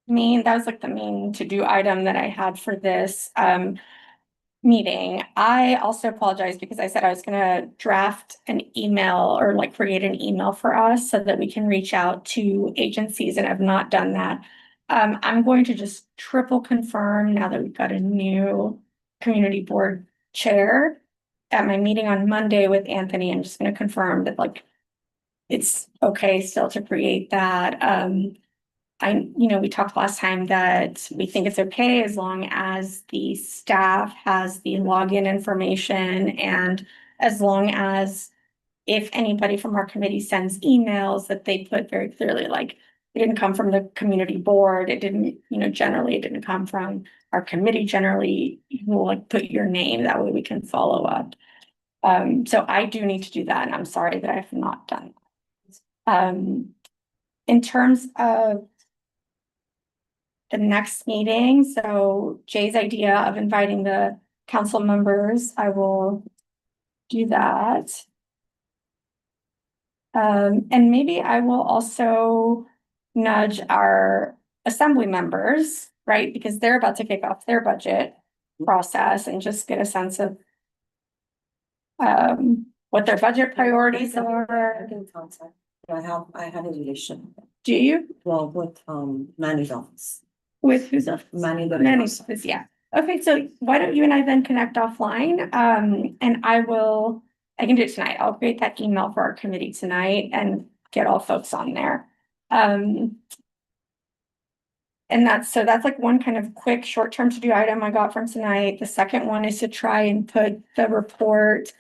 S1: was like the main to-do item that I had for this meeting. I also apologize because I said I was gonna draft an email or like create an email for us so that we can reach out to agencies and have not done that. I'm going to just triple confirm now that we've got a new community board chair. At my meeting on Monday with Anthony, I'm just gonna confirm that like it's okay still to create that. We talked last time that we think it's okay as long as the staff has the login information and as long as if anybody from our committee sends emails that they put very clearly, like it didn't come from the community board, it didn't, generally it didn't come from our committee, generally you will like put your name, that way we can follow up. So I do need to do that and I'm sorry that I have not done that. In terms of the next meeting, so Jay's idea of inviting the council members, I will do that. And maybe I will also nudge our assembly members, right? Because they're about to kick off their budget process and just get a sense of what their budget priorities are.
S8: I had a relation,
S1: Do you?
S8: well, with, Manny's office.
S1: With who's office?
S8: Manny.
S1: Manny's office, yeah. Okay, so why don't you and I then connect offline? And I can do it tonight. I'll create that email for our committee tonight and get all folks on there. And that's like one kind of quick short-term to-do item I got from tonight. The second one is to try and put the report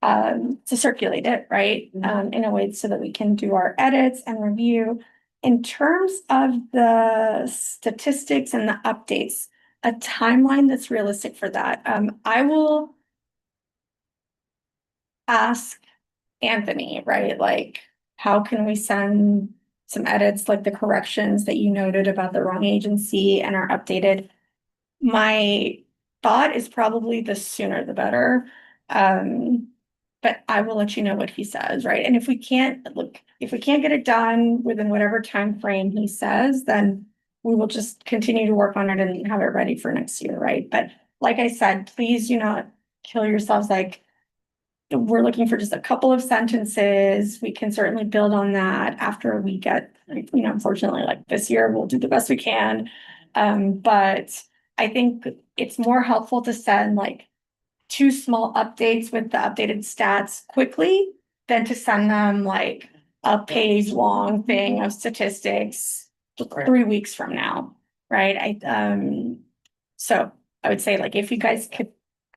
S1: to circulate it, right? In a way so that we can do our edits and review. In terms of the statistics and the updates, a timeline that's realistic for that. I will ask Anthony, right? Like, how can we send some edits, like the corrections that you noted about the wrong agency and are updated? My thought is probably the sooner the better. But I will let you know what he says, right? And if we can't get it done within whatever time frame he says, then we will just continue to work on it and have it ready for next year, right? But like I said, please do not kill yourselves. Like, we're looking for just a couple of sentences. We can certainly build on that after we get, unfortunately, like this year, we'll do the best we can. But I think it's more helpful to send like two small updates with the updated stats quickly than to send them like a page long thing of statistics 3 weeks from now, right? So I would say like if you guys could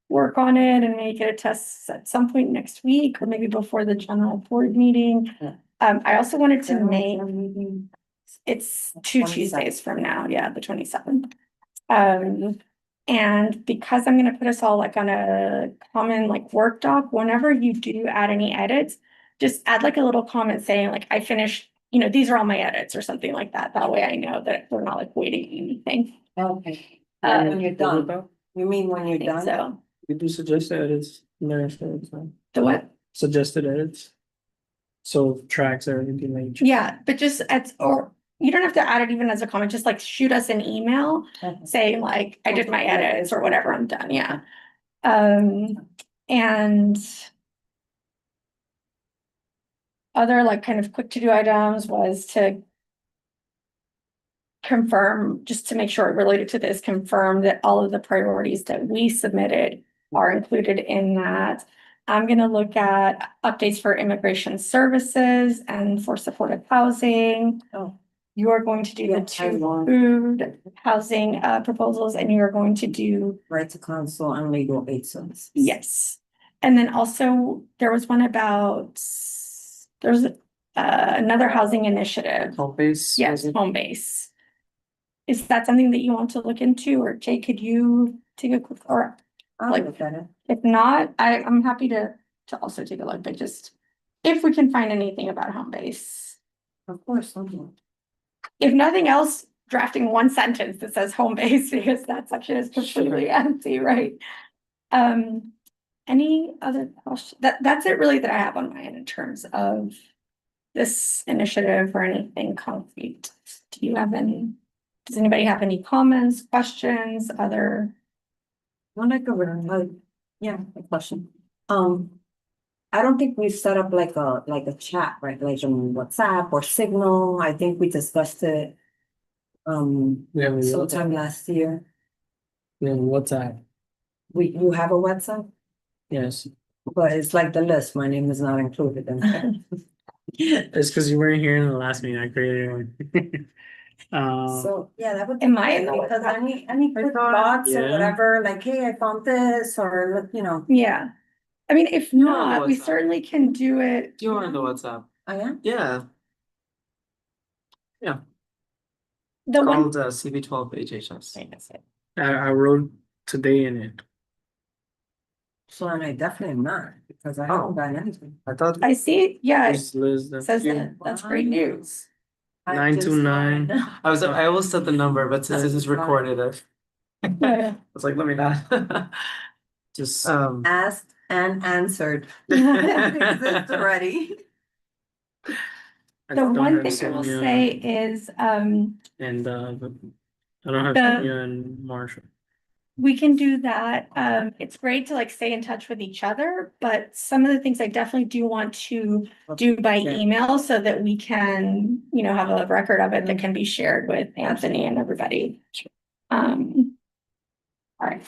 S1: work on it and make it a test at some point next week or maybe before the general board meeting. I also wanted to make, it's 2 Tuesdays from now, yeah, the 27th. And because I'm gonna put us all like on a common like work doc, whenever you do add any edits, just add like a little comment saying like, I finished, these are all my edits or something like that. That way I know that we're not like waiting anything.
S8: Okay.
S1: Uh,
S8: When you're done, you mean when
S1: I
S8: you're
S1: think
S8: done?
S1: so.
S2: We do suggested edits in there, so it's fine.
S1: The what?
S2: Suggested edits. So tracks or anything like.
S1: Yeah, but just or you don't have to add it even as a comment, just like shoot us an email saying like, I did my edits or whatever, I'm done, yeah. And other like kind of quick to-do items was to confirm, just to make sure it related to this, confirm that all of the priorities that we submitted are included in that. I'm gonna look at updates for immigration services and for supportive housing.
S8: Oh.
S1: You are going to do the 2 food housing proposals, and you are going to do,
S8: Right to counsel and legal aid services.
S1: yes. And then also there was one about, there's another housing initiative.
S2: Home base.
S1: Yes, home base. Is that something that you want to look into, or Jay, could you take a quick, or
S8: I'll
S1: like,
S8: look at it.
S1: if not, I'm happy to also take a look, but just if we can find anything about home base.
S8: Of course, something.
S1: If nothing else, drafting one sentence that says home base, because that section is completely empty, right? Any other questions? That's it really that I have on my end in terms of this initiative or anything concrete. Do you have any? Does anybody have any comments, questions, other?
S8: Not like yeah, a question. I don't think we've set up like a chat, right? Like on WhatsApp or Signal. I think we discussed it.
S2: Yeah,
S8: Sometime last year.
S2: WhatsApp.
S8: You have a WhatsApp,
S2: Yes.
S8: but it's like the list. My name is not included in it.
S2: It's because you weren't here in the last meeting. I created one.
S8: So, yeah, that would.
S1: Am I in the
S8: Because
S1: WhatsApp?
S8: any quick thoughts or
S2: Yeah.
S8: whatever, like, hey, I found this, or,
S1: Yeah, I mean, if
S5: You're on the
S1: not, we
S5: WhatsApp.
S1: certainly can do it.
S5: You're on the WhatsApp.
S8: I am.
S5: Yeah,
S1: The one,
S5: called CB12 HHS.
S2: I wrote today in it.
S8: So, and I definitely am not, because I haven't done anything.
S5: I thought.
S1: I see, yeah, it
S2: There's Liz.
S1: says that, that's great news.
S2: 929.
S5: I almost said the number, but since this is recorded, I
S1: Yeah.
S5: was like, let me not.
S2: Just
S8: Asked and answered. Exists already.
S2: I
S1: The
S2: don't
S1: one
S2: have
S1: thing I will
S2: Sonia
S1: say is,
S2: and I don't have
S1: The-
S2: Sonia and Marshall.
S1: we can do that. It's great to like stay in touch with each other, but some of the things I definitely do want to do by
S8: Okay.
S1: email so that we can, have a record of it that can be shared with Anthony and everybody. All right,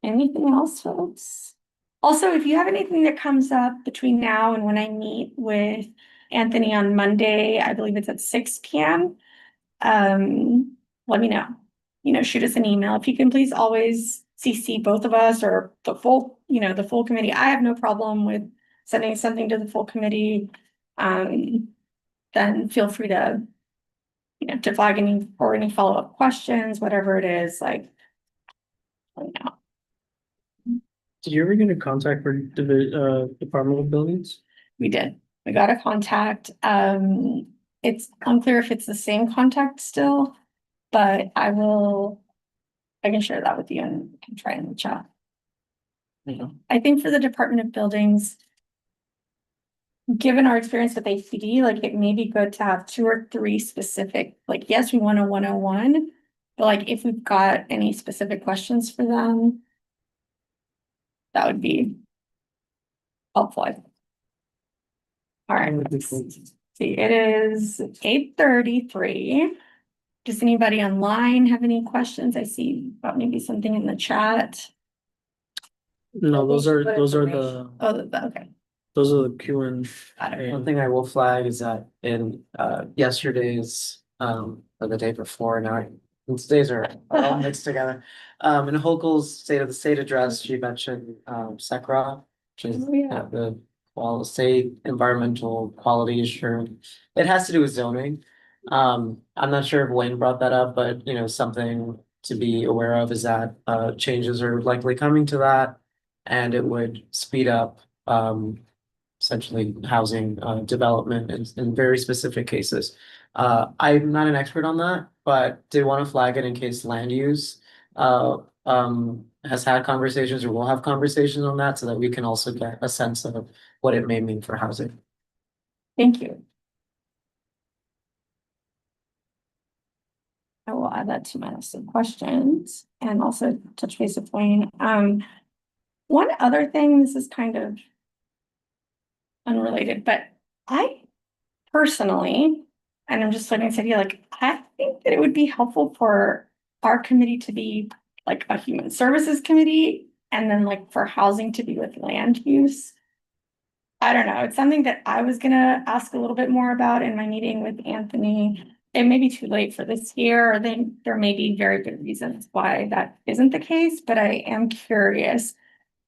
S1: anything else, folks? Also, if you have anything that comes up between now and when I meet with Anthony on Monday, I believe it's at 6 p.m. Let me know. Shoot us an email. If you can please always CC both of us or the full committee. I have no problem with sending something to the full committee. Then feel free to, to flag any follow-up questions, whatever it is, like, let me know.
S2: Did you ever get a contact for the Department of Buildings?
S1: We did. We got a contact. It's unclear if it's the same contact still, but I can share that with you and we can try in the chat. I think for the Department of Buildings, given our experience with APD, like it may be good to have 2 or 3 specific, like, yes, we want a 101, but like if we've got any specific questions for them, that would be helpful. I think. All right, let's see, it is 8:33. Does anybody online have any questions? I see maybe something in the chat.
S2: No, those are the,
S1: Okay,
S2: those are the Q and
S1: got it.
S5: One thing I will flag is that in yesterday's or the day before, now these days are all mixed together. In Hochul's State of the State address, she mentioned SECRA, which is
S1: Oh, yeah.
S5: the state environmental quality assurance. It has to do with zoning. I'm not sure if Wayne brought that up, but you know, something to be aware of is that changes are likely coming to that, and it would speed up essentially housing development in very specific cases. I'm not an expert on that, but did want to flag it in case land use has had conversations or will have conversations on that so that we can also get a sense of what it may mean for housing.
S1: Thank you. I will add that to my list of questions and also touch base with Wayne. One other thing, this is kind of unrelated, but I personally, and I'm just letting say, like, I think that it would be helpful for our committee to be like a human services committee, and then like for housing to be with land use. I don't know, it's something that I was gonna ask a little bit more about in my meeting with Anthony. It may be too late for this year, or there may be very good reasons why that isn't the case, but I am curious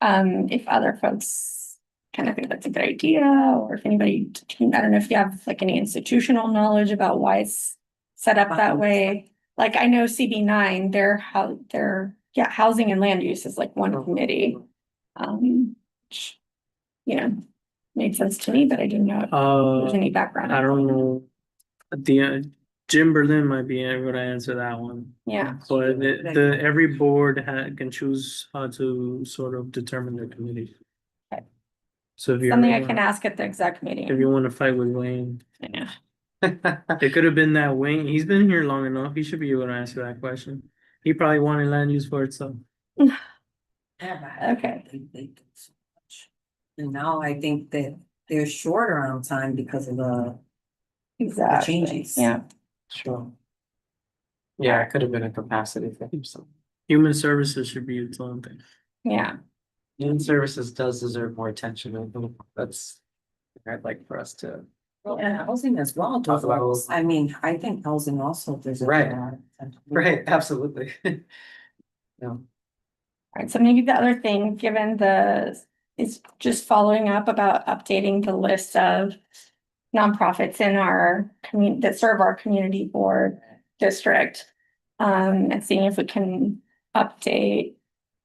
S1: if other folks kind of think that's a good idea, or if anybody, I don't know if you have like any institutional knowledge about why it's set up that way. Like I know CB9, their housing and land use is like one committee. Which, you know, made sense to me, but I didn't know if there's any background.
S2: I don't know. Jim Berlin might be able to answer that one.
S1: Yeah.
S2: But every board can choose how to sort of determine their committee.
S1: Okay.
S2: So if you
S1: Something I can ask at the exec meeting.
S2: if you want to fight with Wayne,
S1: Yeah.
S2: it could have been that Wayne. He's been here long enough. He should be able to answer that question. He probably wanted land use for itself.
S1: Okay.
S8: And now I think that they're shorter on time because of the
S1: Exactly.
S8: changes.
S1: Yeah.
S5: Sure. Yeah, it could have been a capacity thing. So
S2: Human services should be its own thing.
S1: Yeah.
S5: human services does deserve more attention. I think that's I'd like for us to.
S8: And housing as well.
S5: Talk about those.
S8: I mean, I think housing also deserves.
S5: Right.
S8: more attention.
S5: Right, absolutely. Yeah.
S1: All right, so maybe the other thing, given is just following up about updating the list of nonprofits in our community that serve our community board district. And seeing if we can update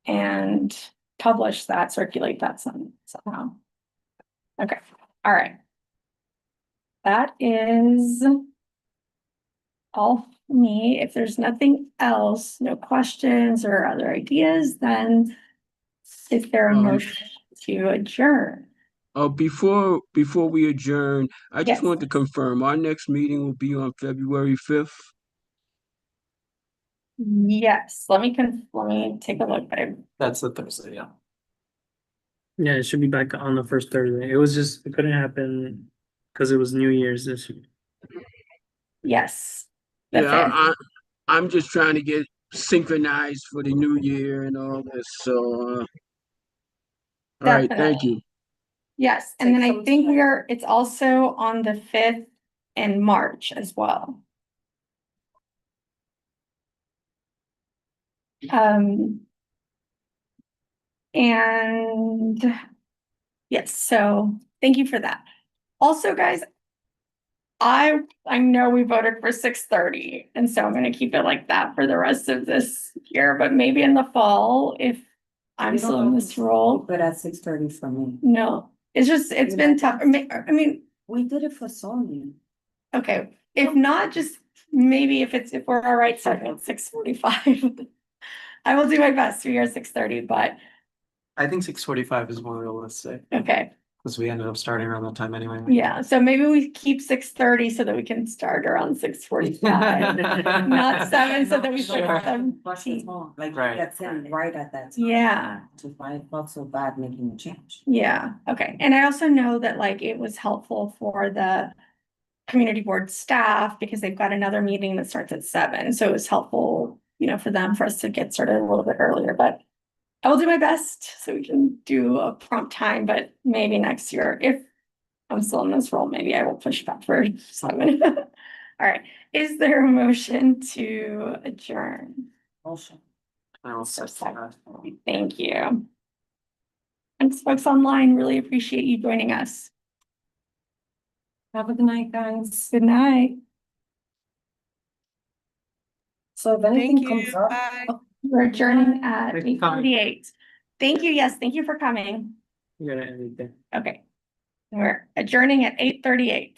S1: and publish that, circulate that somehow. Okay, all right. That is all for me. If there's nothing else, no questions or other ideas, then is there a motion to adjourn?
S6: Before we adjourn, I just
S1: Yes.
S6: want to confirm our next meeting will be on February 5th.
S1: Yes, let me take a look, but
S5: That's the Thursday, yeah.
S2: Yeah, it should be back on the first Thursday. It couldn't happen because it was New Year's this year.
S1: yes. the
S6: Yeah,
S1: fifth.
S6: I'm just trying to get synchronized for the new year and all this, so all right, thank you.
S1: Yes, and then
S8: Take
S1: I
S8: some
S1: think
S8: time.
S1: it's also on the 5th in March as well. And yes, so thank you for that. Also, guys, I know we voted for 6:30, and so I'm gonna keep it like that for the rest of this year, but maybe in the fall, if I'm still in this role.
S8: But at 6:30 for me.
S1: No, it's been tough. I mean,
S8: We did it for Sonia.
S1: okay, if not, just maybe if we're all right, starting at 6:45. I will do my best to be here at 6:30, but
S5: I think 6:45 is more realistic
S1: okay,
S5: because we ended up starting around that time anyway.
S1: yeah, so maybe we keep 6:30 so that we can start around 6:45. Not 7, so that we start at 7.
S8: Like,
S5: Right.
S8: that's in right at that time.
S1: Yeah.
S8: To why it felt so bad making a change.
S1: Yeah, okay, and I also know that like it was helpful for the community board staff because they've got another meeting that starts at 7, so it was helpful, for them, for us to get started a little bit earlier, but I will do my best so we can do a prompt time, but maybe next year, if I'm still in this role, maybe I will push back for 7. All right, is there a motion to adjourn?
S8: Motion.
S5: I will
S1: So
S5: second that.
S1: Thank you. And folks online, really appreciate you joining us.
S8: Have a good night, guys.
S1: Good night.
S8: So if
S9: Thank
S8: anything
S9: you.
S8: comes up.
S9: Bye.
S1: We're adjourning at
S5: Thanks for coming.
S1: 8:38. Thank you. Yes, thank you for coming.
S5: You're gonna end it there.
S1: Okay. We're adjourning at 8:38.